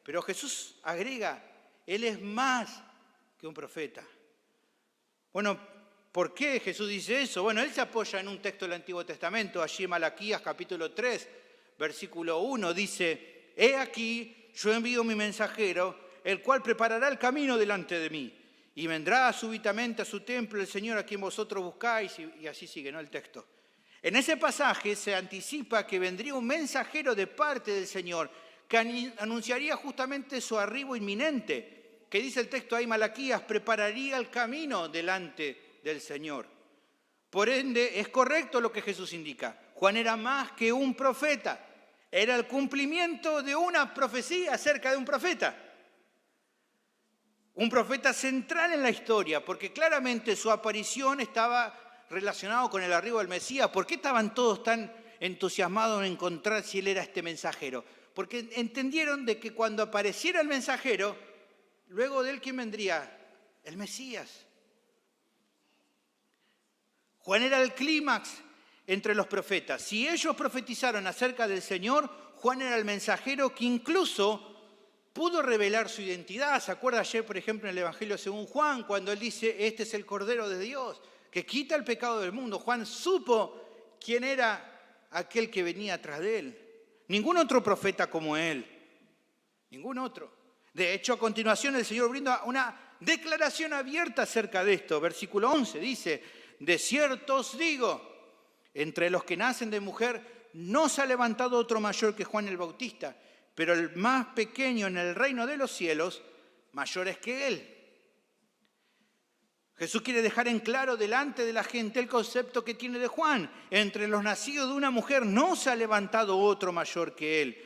A: Pero Jesús agrega: Él es más que un profeta. Bueno, ¿por qué Jesús dice eso? Bueno, Él se apoya en un texto del Antiguo Testamento. Allí en Malaquías capítulo 3, versículo 1, dice: he aquí, yo envío mi mensajero, el cual preparará el camino delante de mí. Y vendrá súbitamente a su templo el Señor a quien vosotros buscáis, y así sigue, ¿no? El texto. En ese pasaje se anticipa que vendría un mensajero de parte del Señor que anunciaría justamente su arribo inminente, que dice el texto ahí, Malaquías, prepararía el camino delante del Señor. Por ende, es correcto lo que Jesús indica. Juan era más que un profeta, era el cumplimiento de una profecía acerca de un profeta. Un profeta central en la historia, porque claramente su aparición estaba relacionado con el arribo del Mesías. ¿Por qué estaban todos tan entusiasmados en encontrar si él era este mensajero? Porque entendieron de que cuando apareciera el mensajero, luego de él, ¿quién vendría? El Mesías. Juan era el clímax entre los profetas. Si ellos profetizaron acerca del Señor, Juan era el mensajero que incluso pudo revelar su identidad. ¿Se acuerda ayer, por ejemplo, en el Evangelio según Juan, cuando él dice: este es el Cordero de Dios, que quita el pecado del mundo? Juan supo quién era aquel que venía atrás de él. Ningún otro profeta como él. Ningún otro. De hecho, a continuación el Señor brinda una declaración abierta acerca de esto. Versículo 11 dice: de cierto os digo, entre los que nacen de mujer no se ha levantado otro mayor que Juan el Bautista, pero el más pequeño en el reino de los cielos, mayor es que él. Jesús quiere dejar en claro delante de la gente el concepto que tiene de Juan. Entre los nacidos de una mujer no se ha levantado otro mayor que él.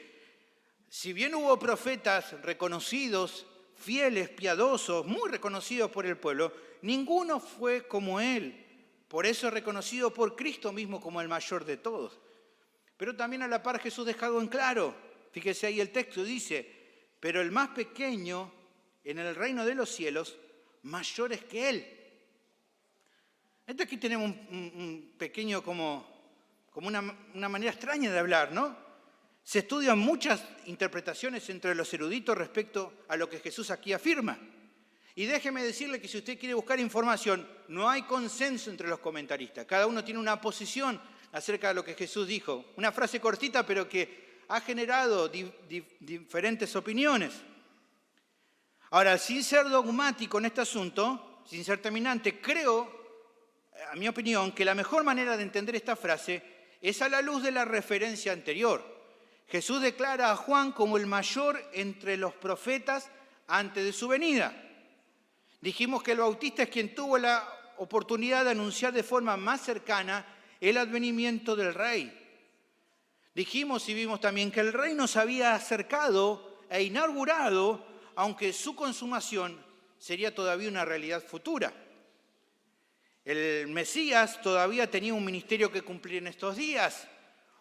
A: Si bien hubo profetas reconocidos, fieles, piadosos, muy reconocidos por el pueblo, ninguno fue como él. Por eso es reconocido por Cristo mismo como el mayor de todos. Pero también a la par Jesús dejado en claro. Fíjese ahí el texto, dice: pero el más pequeño en el reino de los cielos, mayor es que él. Entonces aquí tenemos un pequeño como una manera extraña de hablar, ¿no? Se estudian muchas interpretaciones entre los eruditos respecto a lo que Jesús aquí afirma. Y déjeme decirle que si usted quiere buscar información, no hay consenso entre los comentaristas. Cada uno tiene una posición acerca de lo que Jesús dijo. Una frase cortita, pero que ha generado diferentes opiniones. Ahora, sin ser dogmático en este asunto, sin ser terminante, creo, a mi opinión, que la mejor manera de entender esta frase es a la luz de la referencia anterior. Jesús declara a Juan como el mayor entre los profetas antes de su venida. Dijimos que el Bautista es quien tuvo la oportunidad de anunciar de forma más cercana el advenimiento del Rey. Dijimos y vimos también que el reino se había acercado e inaugurado, aunque su consumación sería todavía una realidad futura. El Mesías todavía tenía un ministerio que cumplir en estos días,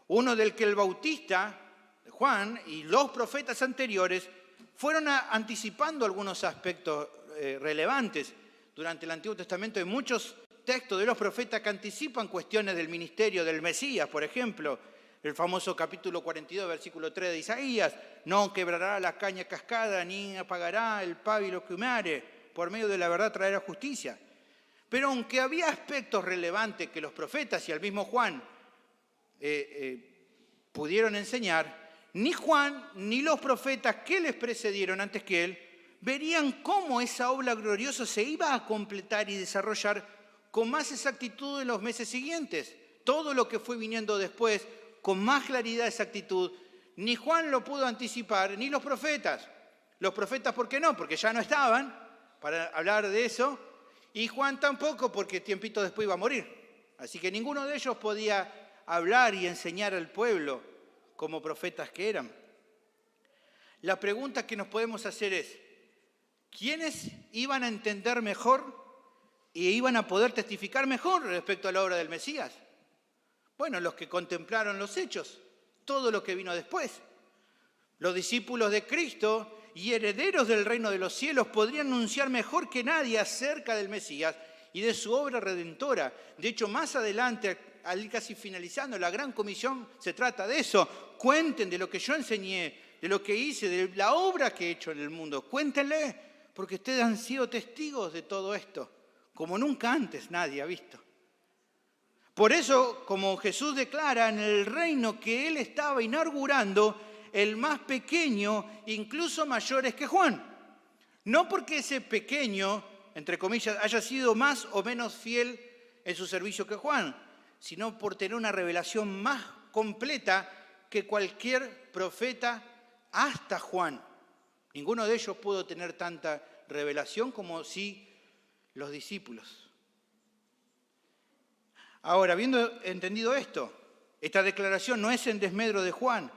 A: uno del que el Bautista, Juan, y los profetas anteriores fueron anticipando algunos aspectos relevantes. Durante el Antiguo Testamento hay muchos textos de los profetas que anticipan cuestiones del ministerio del Mesías, por ejemplo, el famoso capítulo 42, versículo 3 de Isaías: no quebrará la caña cascada, ni apagará el pábilo que humare, por medio de la verdad traerá justicia. Pero aunque había aspectos relevantes que los profetas y el mismo Juan pudieron enseñar, ni Juan ni los profetas que les precedieron antes que él verían cómo esa obra gloriosa se iba a completar y desarrollar con más exactitud en los meses siguientes. Todo lo que fue viniendo después, con más claridad y exactitud, ni Juan lo pudo anticipar, ni los profetas. Los profetas, ¿por qué no? Porque ya no estaban para hablar de eso, y Juan tampoco, porque tiempito después iba a morir. Así que ninguno de ellos podía hablar y enseñar al pueblo como profetas que eran. La pregunta que nos podemos hacer es, ¿quiénes iban a entender mejor y iban a poder testificar mejor respecto a la obra del Mesías? Bueno, los que contemplaron los hechos, todo lo que vino después. Los discípulos de Cristo y herederos del reino de los cielos podrían anunciar mejor que nadie acerca del Mesías y de su obra redentora. De hecho, más adelante, al ir casi finalizando, la Gran Comisión se trata de eso. Cuenten de lo que yo enseñé, de lo que hice, de la obra que he hecho en el mundo. Cuéntenle, porque ustedes han sido testigos de todo esto, como nunca antes nadie ha visto. Por eso, como Jesús declara, en el reino que Él estaba inaugurando, el más pequeño, incluso mayor es que Juan. No porque ese pequeño, entre comillas, haya sido más o menos fiel en su servicio que Juan, sino por tener una revelación más completa que cualquier profeta hasta Juan. Ninguno de ellos pudo tener tanta revelación como sí los discípulos. Ahora, habiendo entendido esto, esta declaración no es en desmedro de Juan,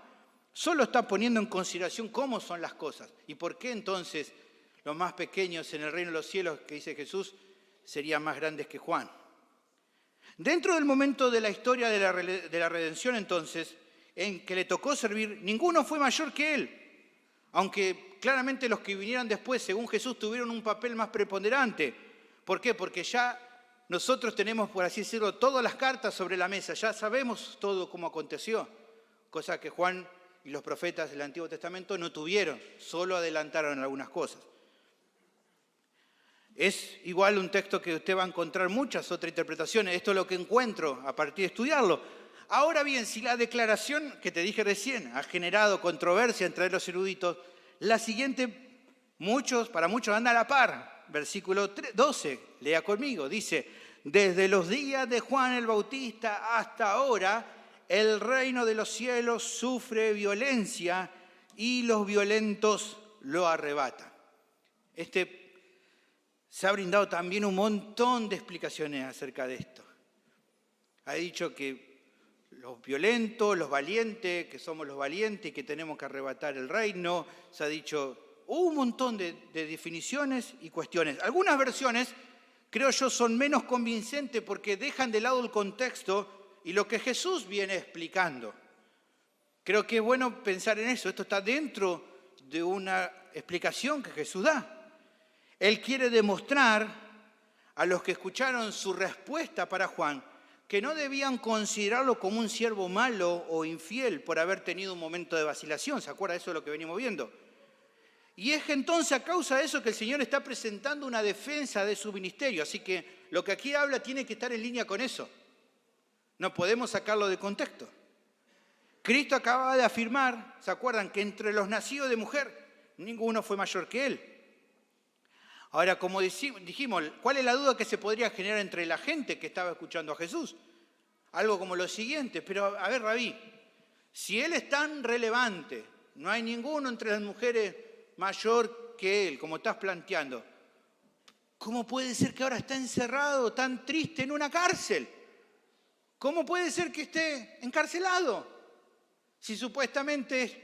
A: solo está poniendo en consideración cómo son las cosas y por qué entonces los más pequeños en el reino de los cielos, que dice Jesús, serían más grandes que Juan. Dentro del momento de la historia de la redención, entonces, en que le tocó servir, ninguno fue mayor que él, aunque claramente los que vinieron después, según Jesús, tuvieron un papel más preponderante. ¿Por qué? Porque ya nosotros tenemos, por así decirlo, todas las cartas sobre la mesa, ya sabemos todo cómo aconteció, cosa que Juan y los profetas del Antiguo Testamento no tuvieron, solo adelantaron algunas cosas. Es igual un texto que usted va a encontrar muchas otras interpretaciones, esto es lo que encuentro a partir de estudiarlo. Ahora bien, si la declaración que te dije recién ha generado controversia entre los eruditos, la siguiente para muchos anda a la par. Versículo 12, lea conmigo, dice, desde los días de Juan el Bautista hasta ahora, el reino de los cielos sufre violencia y los violentos lo arrebatan. Se ha brindado también un montón de explicaciones acerca de esto. Ha dicho que los violentos, los valientes, que somos los valientes y que tenemos que arrebatar el reino. Se ha dicho un montón de definiciones y cuestiones. Algunas versiones, creo yo, son menos convincentes porque dejan de lado el contexto y lo que Jesús viene explicando. Creo que es bueno pensar en eso. Esto está dentro de una explicación que Jesús da. Él quiere demostrar a los que escucharon su respuesta para Juan que no debían considerarlo como un siervo malo o infiel por haber tenido un momento de vacilación. ¿Se acuerda de eso de lo que venimos viendo? Y es entonces a causa de eso que el Señor está presentando una defensa de su ministerio. Así que lo que aquí habla tiene que estar en línea con eso. No podemos sacarlo de contexto. Cristo acababa de afirmar, ¿se acuerdan? Que entre los nacidos de mujer, ninguno fue mayor que él. Ahora, como dijimos, ¿cuál es la duda que se podría generar entre la gente que estaba escuchando a Jesús? Algo como lo siguiente, pero a ver, Rabí, si él es tan relevante, no hay ninguno entre las mujeres mayor que él, como estás planteando, ¿cómo puede ser que ahora está encerrado, tan triste en una cárcel? ¿Cómo puede ser que esté encarcelado si supuestamente es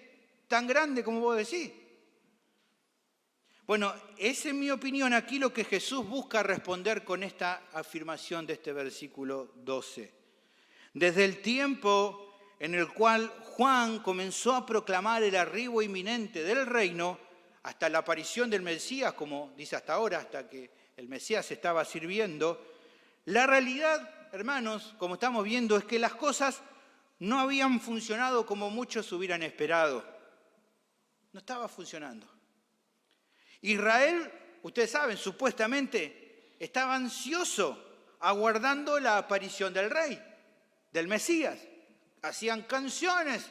A: tan grande como vos decís? Bueno, es en mi opinión aquí lo que Jesús busca responder con esta afirmación de este versículo 12. Desde el tiempo en el cual Juan comenzó a proclamar el arribo inminente del reino, hasta la aparición del Mesías, como dice hasta ahora, hasta que el Mesías estaba sirviendo, la realidad, hermanos, como estamos viendo, es que las cosas no habían funcionado como muchos hubieran esperado. No estaba funcionando. Israel, ustedes saben, supuestamente estaba ansioso, aguardando la aparición del rey, del Mesías. Hacían canciones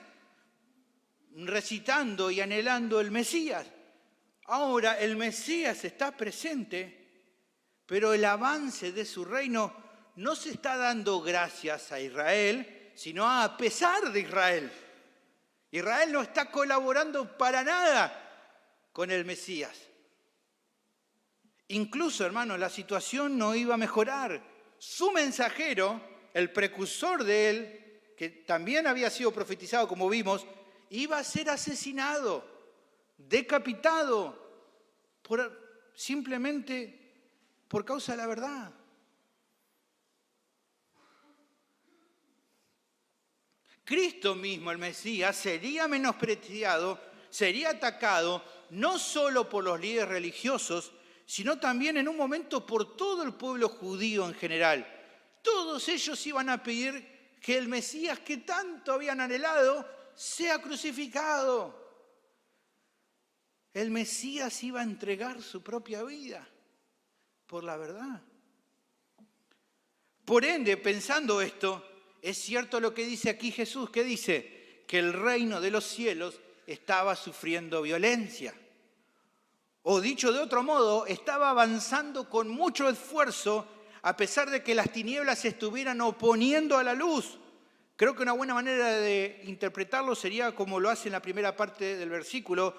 A: recitando y anhelando el Mesías. Ahora el Mesías está presente, pero el avance de su reino no se está dando gracias a Israel, sino a pesar de Israel. Israel no está colaborando para nada con el Mesías. Incluso, hermanos, la situación no iba a mejorar. Su mensajero, el precursor de él, que también había sido profetizado, como vimos, iba a ser asesinado, decapitado, simplemente por causa de la verdad. Cristo mismo, el Mesías, sería menospreciado, sería atacado, no solo por los líderes religiosos, sino también en un momento por todo el pueblo judío en general. Todos ellos iban a pedir que el Mesías que tanto habían anhelado sea crucificado. El Mesías iba a entregar su propia vida por la verdad. Por ende, pensando esto, es cierto lo que dice aquí Jesús, que dice que el reino de los cielos estaba sufriendo violencia. O dicho de otro modo, estaba avanzando con mucho esfuerzo a pesar de que las tinieblas se estuvieran oponiendo a la luz. Creo que una buena manera de interpretarlo sería como lo hace en la primera parte del versículo,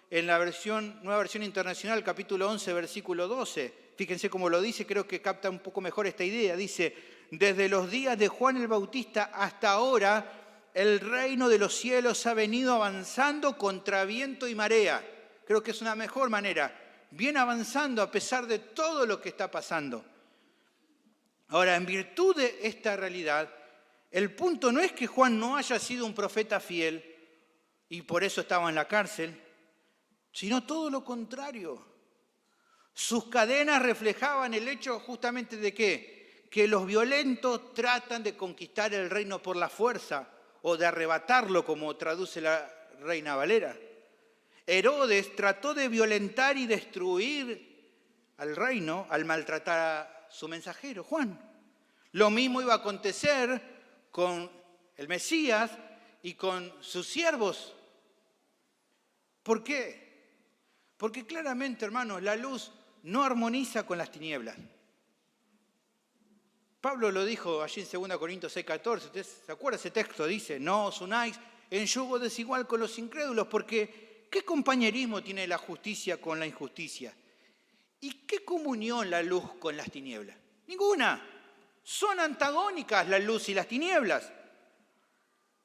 A: en la Nueva Versión Internacional, capítulo 11, versículo 12. Fíjense cómo lo dice, creo que capta un poco mejor esta idea. Dice, desde los días de Juan el Bautista hasta ahora, el reino de los cielos ha venido avanzando contra viento y marea. Creo que es una mejor manera. Viene avanzando a pesar de todo lo que está pasando. Ahora, en virtud de esta realidad, el punto no es que Juan no haya sido un profeta fiel y por eso estaba en la cárcel, sino todo lo contrario. Sus cadenas reflejaban el hecho justamente de ¿qué? Que los violentos tratan de conquistar el reino por la fuerza o de arrebatarlo, como traduce la Reina Valera. Herodes trató de violentar y destruir al reino al maltratar a su mensajero, Juan. Lo mismo iba a acontecer con el Mesías y con sus siervos. ¿Por qué? Porque claramente, hermanos, la luz no armoniza con las tinieblas. Pablo lo dijo allí en 2 Corintios 6:14. ¿Usted se acuerda ese texto? Dice, no os unáis en yugo desigual con los incrédulos, porque ¿qué compañerismo tiene la justicia con la injusticia? ¿Y qué comunión la luz con las tinieblas? Ninguna. Son antagónicas la luz y las tinieblas.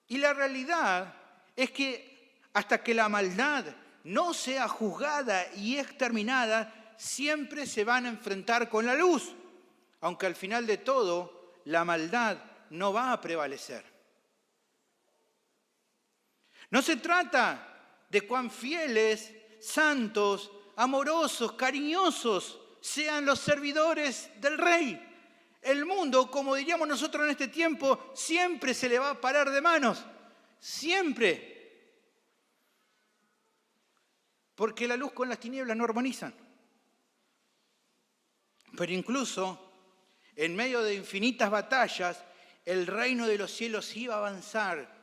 A: Y la realidad es que hasta que la maldad no sea juzgada y exterminada, siempre se van a enfrentar con la luz, aunque al final de todo la maldad no va a prevalecer. No se trata de cuán fieles, santos, amorosos, cariñosos sean los servidores del rey. El mundo, como diríamos nosotros en este tiempo, siempre se le va a parar de manos. Siempre. Porque la luz con las tinieblas no armonizan. Pero incluso, en medio de infinitas batallas, el reino de los cielos iba a avanzar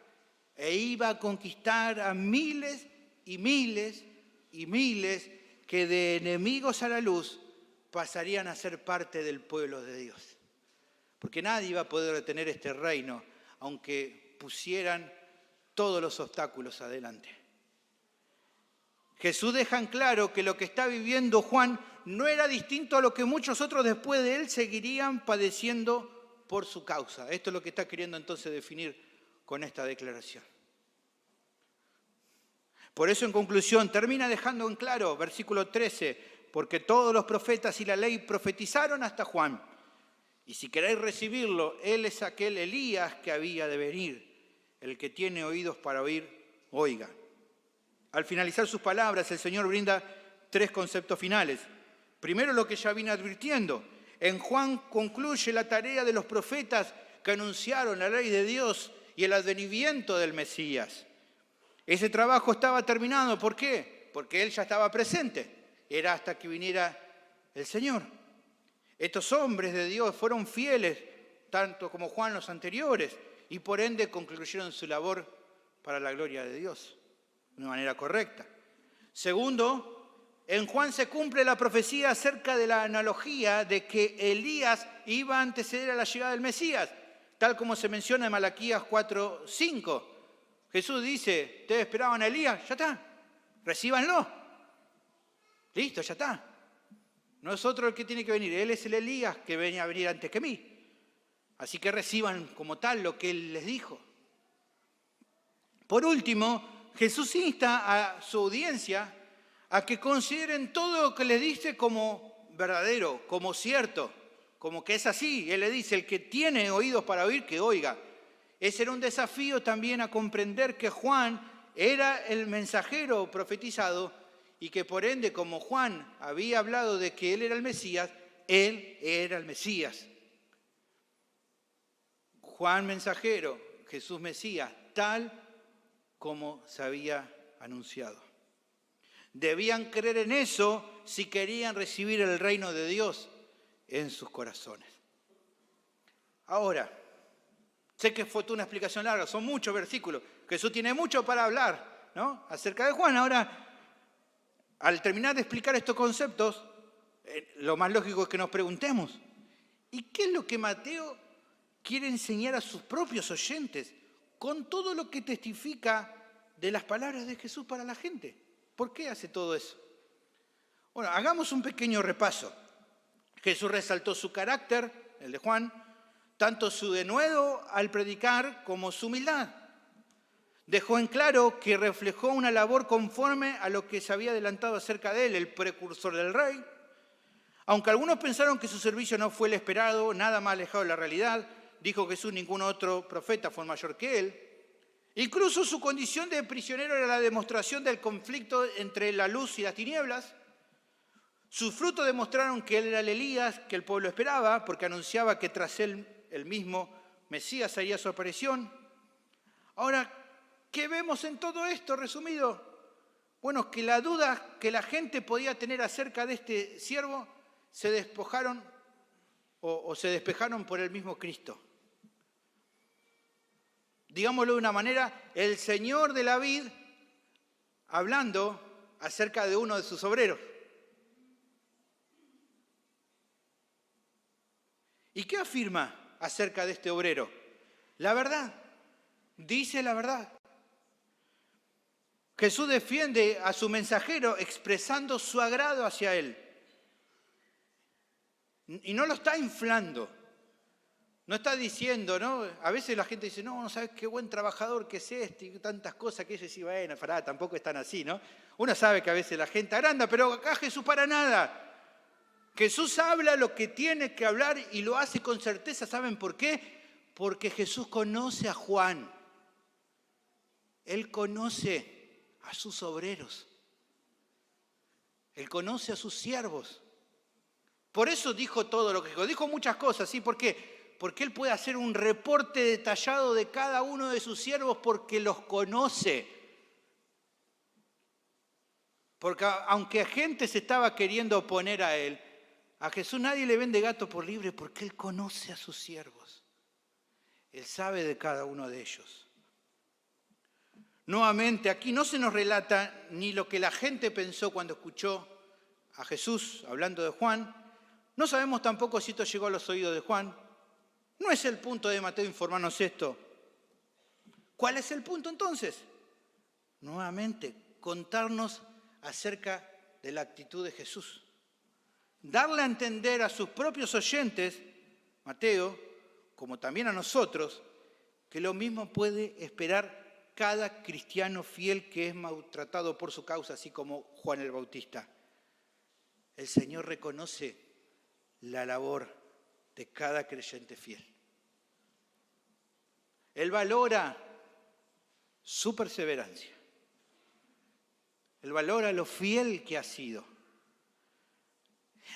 A: e iba a conquistar a miles y miles y miles que de enemigos a la luz pasarían a ser parte del pueblo de Dios. Porque nadie iba a poder detener este reino, aunque pusieran todos los obstáculos adelante. Jesús deja en claro que lo que está viviendo Juan no era distinto a lo que muchos otros después de él seguirían padeciendo por su causa. Esto es lo que está queriendo entonces definir con esta declaración. Por eso, en conclusión, termina dejando en claro, versículo 13, porque todos los profetas y la ley profetizaron hasta Juan. Y si queréis recibirlo, él es aquel Elías que había de venir. El que tiene oídos para oír, oiga. Al finalizar sus palabras, el Señor brinda 3 conceptos finales. Primero, lo que ya vine advirtiendo. En Juan concluye la tarea de los profetas que anunciaron la ley de Dios y el advenimiento del Mesías. Ese trabajo estaba terminado. ¿Por qué? Porque Él ya estaba presente. Era hasta que viniera el Señor. Estos hombres de Dios fueron fieles, tanto como Juan los anteriores, y por ende concluyeron su labor para la gloria de Dios, de manera correcta. Segundo, en Juan se cumple la profecía acerca de la analogía de que Elías iba a anteceder a la llegada del Mesías, tal como se menciona en Malaquías 4:5. Jesús dice, ustedes esperaban a Elías, ya está, recíbanlo. Listo, ya está. No es otro el que tiene que venir, él es el Elías que venía a venir antes que mí. Así que reciban como tal lo que él les dijo. Por último, Jesús insta a su audiencia a que consideren todo lo que les dice como verdadero, como cierto, como que es así. Él le dice, el que tiene oídos para oír, que oiga. Ese era un desafío también a comprender que Juan era el mensajero profetizado y que por ende, como Juan había hablado de que él era el Mesías, él era el Mesías. Juan mensajero, Jesús Mesías, tal como se había anunciado. Debían creer en eso si querían recibir el reino de Dios en sus corazones. Ahora, sé que fue una explicación larga, son muchos versículos. Jesús tiene mucho para hablar, ¿no?, acerca de Juan. Ahora, al terminar de explicar estos conceptos, lo más lógico es que nos preguntemos, ¿y qué es lo que Mateo quiere enseñar a sus propios oyentes con todo lo que testifica de las palabras de Jesús para la gente? ¿Por qué hace todo eso? Bueno, hagamos un pequeño repaso. Jesús resaltó su carácter, el de Juan, tanto su denuedo al predicar como su humildad. Dejó en claro que reflejó una labor conforme a lo que se había adelantado acerca de él, el precursor del rey. Aunque algunos pensaron que su servicio no fue el esperado, nada más alejado de la realidad, dijo Jesús, ningún otro profeta fue mayor que él. Incluso su condición de prisionero era la demostración del conflicto entre la luz y las tinieblas. Sus frutos demostraron que él era el Elías que el pueblo esperaba, porque anunciaba que tras él el mismo Mesías haría su aparición. Ahora, ¿qué vemos en todo esto resumido? Bueno, que la duda que la gente podía tener acerca de este siervo se despejaron por el mismo Cristo. Digámoslo de una manera, el Señor de la vid hablando acerca de uno de sus obreros. ¿Y qué afirma acerca de este obrero? La verdad, dice la verdad. Jesús defiende a su mensajero expresando su agrado hacia él. Y no lo está inflando. No está diciendo, ¿no? A veces la gente dice, no sabes qué buen trabajador que es este, y tantas cosas que ellos dicen, bueno, fará, tampoco están así, ¿no? Uno sabe que a veces la gente agranda, pero acá Jesús para nada. Jesús habla lo que tiene que hablar y lo hace con certeza. ¿Saben por qué? Porque Jesús conoce a Juan. Él conoce a sus obreros. Él conoce a sus siervos. Por eso dijo todo lo que dijo. Dijo muchas cosas, ¿sí? ¿Por qué? Porque él puede hacer un reporte detallado de cada uno de sus siervos porque los conoce. Porque aunque gente se estaba queriendo oponer a él, a Jesús nadie le vende gato por liebre porque él conoce a sus siervos. Él sabe de cada uno de ellos. Nuevamente, aquí no se nos relata ni lo que la gente pensó cuando escuchó a Jesús hablando de Juan. No sabemos tampoco si esto llegó a los oídos de Juan. No es el punto de Mateo informarnos esto. ¿Cuál es el punto entonces? Nuevamente, contarnos acerca de la actitud de Jesús. Darle a entender a sus propios oyentes, Mateo, como también a nosotros, que lo mismo puede esperar cada cristiano fiel que es maltratado por su causa, así como Juan el Bautista. El Señor reconoce la labor de cada creyente fiel. Él valora su perseverancia. Él valora lo fiel que ha sido.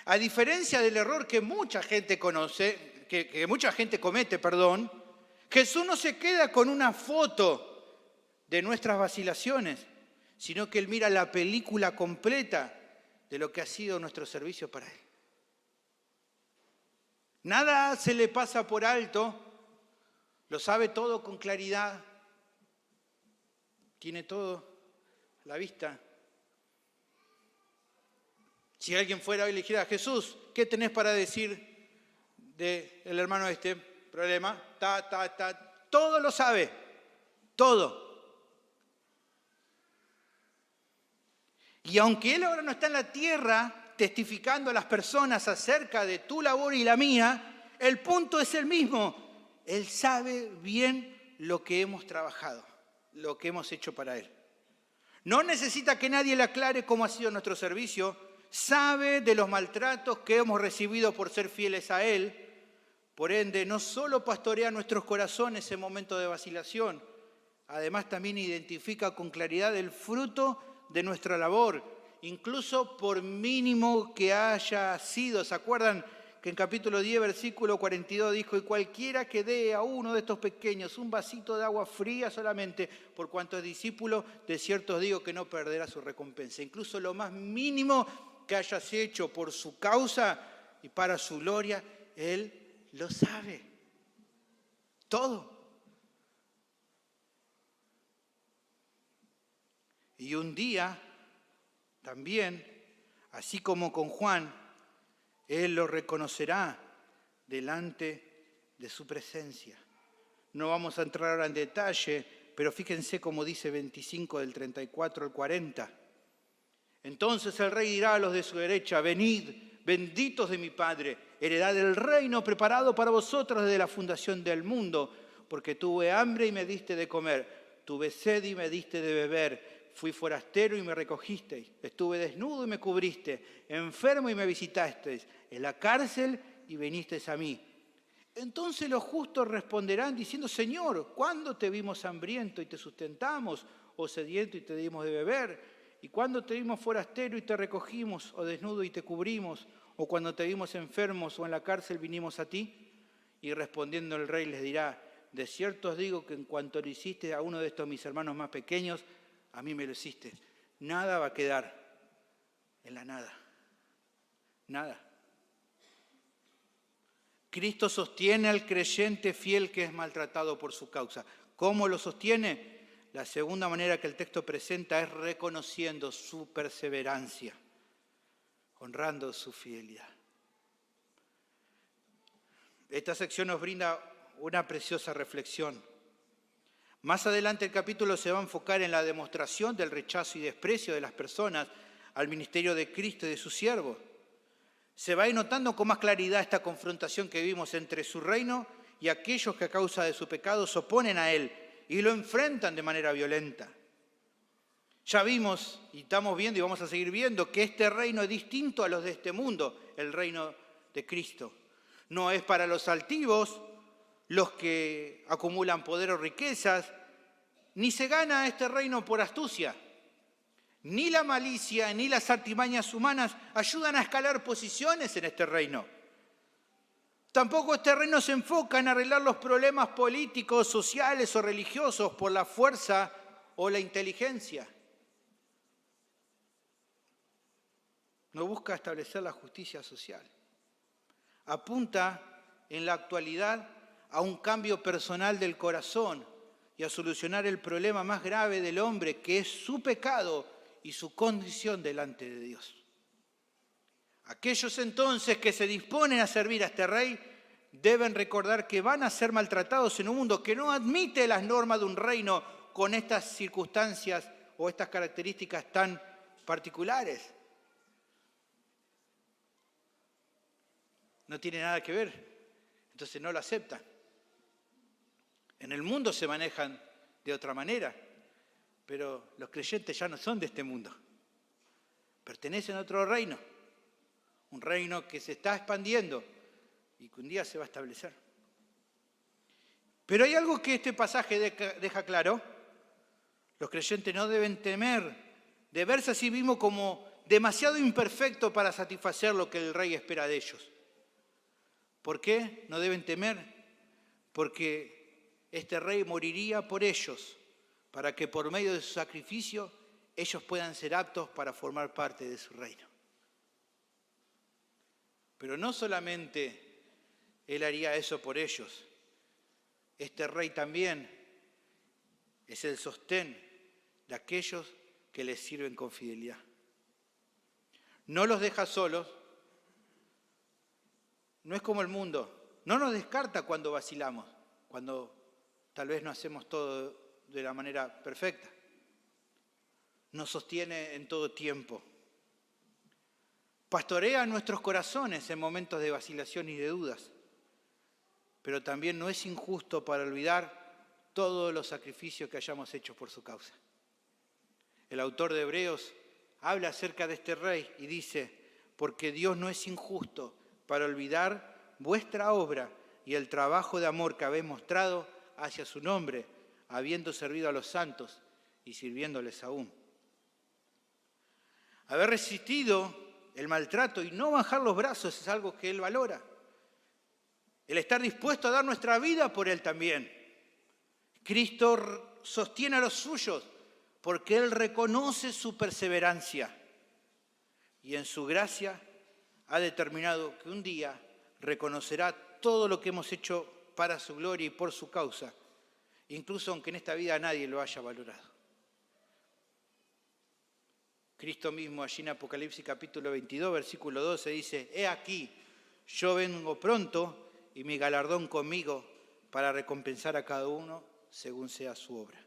A: A diferencia del error que mucha gente comete, Jesús no se queda con una foto de nuestras vacilaciones, sino que Él mira la película completa de lo que ha sido nuestro servicio para Él. Nada se le pasa por alto, lo sabe todo con claridad, tiene todo a la vista. Si alguien fuera hoy y le dijera, Jesús, ¿qué tenés para decir del hermano de este problema? Todo lo sabe, todo. Y aunque Él ahora no está en la tierra testificando a las personas acerca de tu labor y la mía, el punto es el mismo. Él sabe bien lo que hemos trabajado, lo que hemos hecho para Él. No necesita que nadie le aclare cómo ha sido nuestro servicio. Sabe de los maltratos que hemos recibido por ser fieles a Él. Por ende, no solo pastorea nuestros corazones en momentos de vacilación, además también identifica con claridad el fruto de nuestra labor, incluso por mínimo que haya sido. ¿Se acuerdan que en capítulo 10, versículo 42 dijo, y cualquiera que dé a uno de estos pequeños un vasito de agua fría solamente, por cuanto es discípulo, de cierto os digo que no perderá su recompensa? Incluso lo más mínimo que hayas hecho por su causa y para su gloria, Él lo sabe. Todo. Y un día, también, así como con Juan, Él lo reconocerá delante de su presencia. No vamos a entrar ahora en detalle, pero fíjense cómo dice 25 del 34 al 40. Entonces el rey dirá a los de su derecha, venid, benditos de mi Padre, heredad del reino preparado para vosotros desde la fundación del mundo, porque tuve hambre y me diste de comer, tuve sed y me diste de beber, fui forastero y me recogisteis, estuve desnudo y me cubriste, enfermo y me visitasteis, en la cárcel y vinisteis a mí. Entonces los justos responderán diciendo, Señor, ¿cuándo te vimos hambriento y te sustentamos, o sediento y te dimos de beber? ¿Y cuándo te vimos forastero y te recogimos, o desnudo y te cubrimos? ¿O cuando te vimos enfermos o en la cárcel vinimos a ti? Y respondiendo el rey les dirá, de cierto os digo que en cuanto lo hiciste a uno de estos mis hermanos más pequeños, a mí me lo hiciste. Nada va a quedar en la nada. Nada. Cristo sostiene al creyente fiel que es maltratado por su causa. ¿Cómo lo sostiene? La segunda manera que el texto presenta es reconociendo su perseverancia, honrando su fidelidad. Esta sección nos brinda una preciosa reflexión. Más adelante el capítulo se va a enfocar en la demostración del rechazo y desprecio de las personas al ministerio de Cristo y de su siervo. Se va a ir notando con más claridad esta confrontación que vimos entre su reino y aquellos que a causa de su pecado se oponen a él y lo enfrentan de manera violenta. Ya vimos y estamos viendo y vamos a seguir viendo que este reino es distinto a los de este mundo, el reino de Cristo. No es para los altivos, los que acumulan poder o riquezas, ni se gana este reino por astucia. Ni la malicia ni las artimañas humanas ayudan a escalar posiciones en este reino. Tampoco este reino se enfoca en arreglar los problemas políticos, sociales o religiosos por la fuerza o la inteligencia. No busca establecer la justicia social. Apunta en la actualidad a un cambio personal del corazón y a solucionar el problema más grave del hombre, que es su pecado y su condición delante de Dios. Aquellos entonces que se disponen a servir a este rey deben recordar que van a ser maltratados en un mundo que no admite las normas de un reino con estas circunstancias o estas características tan particulares. No tiene nada que ver, entonces no lo aceptan. En el mundo se manejan de otra manera, pero los creyentes ya no son de este mundo. Pertenecen a otro reino, un reino que se está expandiendo y que un día se va a establecer. Pero hay algo que este pasaje deja claro. Los creyentes no deben temer de verse a sí mismos como demasiado imperfectos para satisfacer lo que el rey espera de ellos. ¿Por qué no deben temer? Porque este rey moriría por ellos, para que por medio de su sacrificio ellos puedan ser aptos para formar parte de su reino. Pero no solamente Él haría eso por ellos. Este rey también es el sostén de aquellos que les sirven con fidelidad. No los deja solos, no es como el mundo, no nos descarta cuando vacilamos, cuando tal vez no hacemos todo de la manera perfecta. Nos sostiene en todo tiempo. Pastorea nuestros corazones en momentos de vacilación y de dudas, pero también no es injusto para olvidar todos los sacrificios que hayamos hecho por su causa. El autor de Hebreos habla acerca de este rey y dice, porque Dios no es injusto para olvidar vuestra obra y el trabajo de amor que habéis mostrado hacia su nombre, habiendo servido a los santos y sirviéndoles aún. Haber resistido el maltrato y no bajar los brazos es algo que Él valora. El estar dispuesto a dar nuestra vida por Él también. Cristo sostiene a los suyos porque Él reconoce su perseverancia y en su gracia ha determinado que un día reconocerá todo lo que hemos hecho para su gloria y por su causa, incluso aunque en esta vida nadie lo haya valorado. Cristo mismo allí en Apocalipsis capítulo 22, versículo 12 dice, «He aquí, yo vengo pronto y mi galardón conmigo para recompensar a cada uno según sea su obra».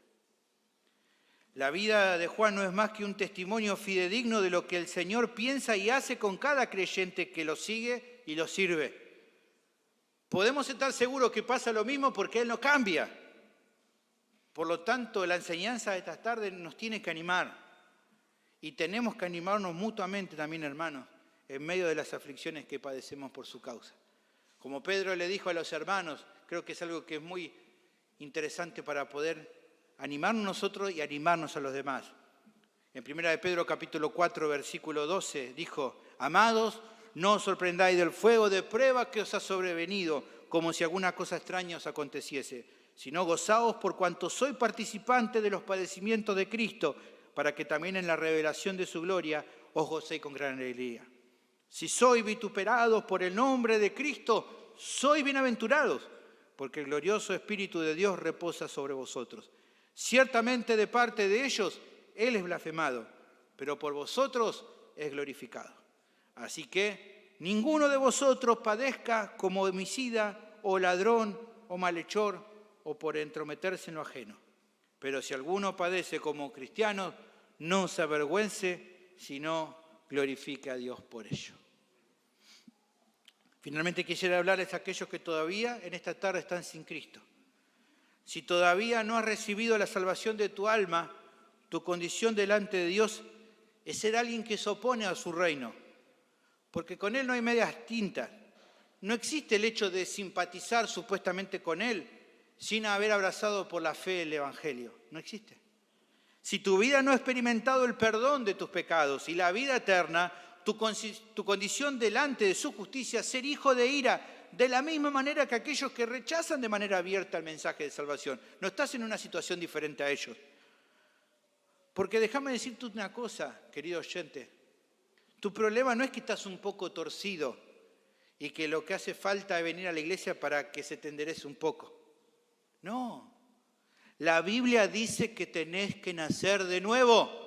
A: La vida de Juan no es más que un testimonio fidedigno de lo que el Señor piensa y hace con cada creyente que lo sigue y lo sirve. Podemos estar seguros que pasa lo mismo porque Él no cambia. Por lo tanto, la enseñanza de estas tardes nos tiene que animar. Y tenemos que animarnos mutuamente también, hermanos, en medio de las aflicciones que padecemos por su causa. Como Pedro le dijo a los hermanos, creo que es algo que es muy interesante para poder animarnos nosotros y animarnos a los demás. En 1 de Pedro capítulo 4, versículo 12, dijo, «Amados, no os sorprendáis del fuego de prueba que os ha sobrevenido, como si alguna cosa extraña os aconteciese, sino gozaos por cuanto sois participantes de los padecimientos de Cristo, para que también en la revelación de su gloria os gocéis con gran alegría. Si sois vituperados por el nombre de Cristo, sois bienaventurados, porque el glorioso Espíritu de Dios reposa sobre vosotros. Ciertamente de parte de ellos Él es blasfemado, pero por vosotros es glorificado. Así que ninguno de vosotros padezca como homicida o ladrón o malhechor o por entrometerse en lo ajeno. Pero si alguno padece como cristiano, no se avergüence, sino glorifique a Dios por ello». Finalmente quisiera hablarles a aquellos que todavía en esta tarde están sin Cristo. Si todavía no has recibido la salvación de tu alma, tu condición delante de Dios es ser alguien que se opone a su reino, porque con Él no hay medias tintas. No existe el hecho de simpatizar supuestamente con Él sin haber abrazado por la fe el Evangelio. No existe. Si tu vida no ha experimentado el perdón de tus pecados y la vida eterna, tu condición delante de su justicia, ser hijo de ira, de la misma manera que aquellos que rechazan de manera abierta el mensaje de salvación. No estás en una situación diferente a ellos. Porque déjame decirte una cosa, querido oyente. Tu problema no es que estás un poco torcido y que lo que hace falta es venir a la iglesia para que se te enderece un poco. No. La Biblia dice que tenés que nacer de nuevo.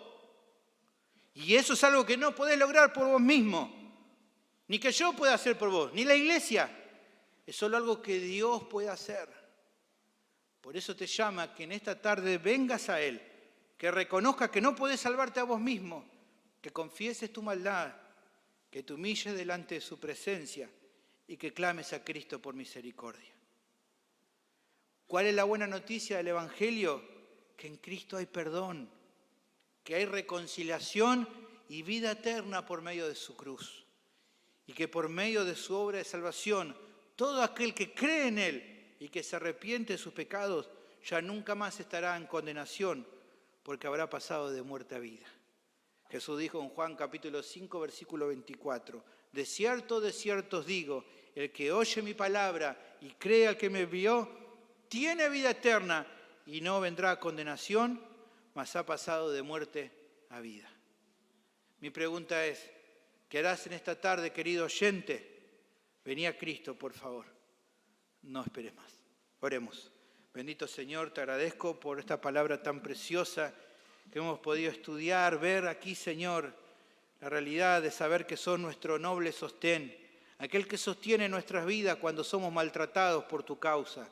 A: Y eso es algo que no podés lograr por vos mismo. Ni que yo pueda hacer por vos, ni la iglesia. Es solo algo que Dios puede hacer. Por eso te llama que en esta tarde vengas a Él, que reconozcas que no podés salvarte a vos mismo, que confieses tu maldad, que te humilles delante de su presencia y que clames a Cristo por misericordia. ¿Cuál es la buena noticia del Evangelio? Que en Cristo hay perdón, que hay reconciliación y vida eterna por medio de su cruz. Y que por medio de su obra de salvación, todo aquel que cree en Él y que se arrepiente de sus pecados, ya nunca más estará en condenación, porque habrá pasado de muerte a vida. Jesús dijo en Juan capítulo 5, versículo 24, de cierto os digo, el que oye mi palabra y cree al que me envió, tiene vida eterna y no vendrá a condenación, mas ha pasado de muerte a vida. Mi pregunta es, ¿qué harás en esta tarde, querido oyente? Vení a Cristo, por favor. no esperes más. Oremos. Bendito Señor, te agradezco por esta palabra tan preciosa que hemos podido estudiar, ver aquí, Señor, la realidad de saber que sos nuestro noble sostén, aquel que sostiene nuestras vidas cuando somos maltratados por tu causa.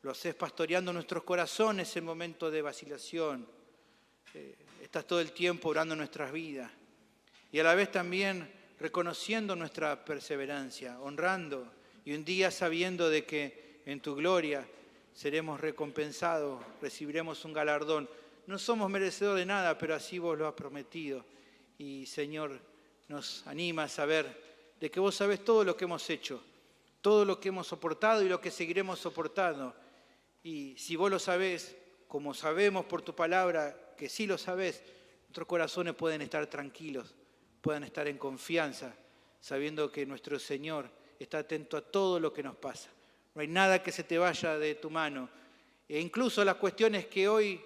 A: Lo haces pastoreando nuestros corazones en momentos de vacilación. Estás todo el tiempo orando nuestras vidas y a la vez también reconociendo nuestra perseverancia, honrando y un día sabiendo de que en tu gloria seremos recompensados, recibiremos un galardón. No somos merecedores de nada, pero así vos lo has prometido. Y Señor, nos anima a saber de que vos sabés todo lo que hemos hecho, todo lo que hemos soportado y lo que seguiremos soportando. Y si vos lo sabés, como sabemos por tu palabra que sí lo sabés, nuestros corazones pueden estar tranquilos, puedan estar en confianza, sabiendo que nuestro Señor está atento a todo lo que nos pasa. No hay nada que se te vaya de tu mano. E incluso las cuestiones que hoy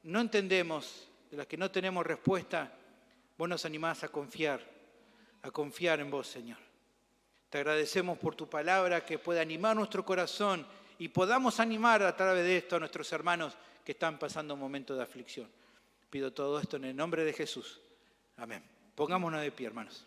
A: no entendemos, de las que no tenemos respuesta, vos nos animás a confiar en vos, Señor. Te agradecemos por tu palabra que puede animar nuestro corazón y podamos animar a través de esto a nuestros hermanos que están pasando un momento de aflicción. Pido todo esto en el nombre de Jesús. Amén. Pongámonos de pie, hermanos.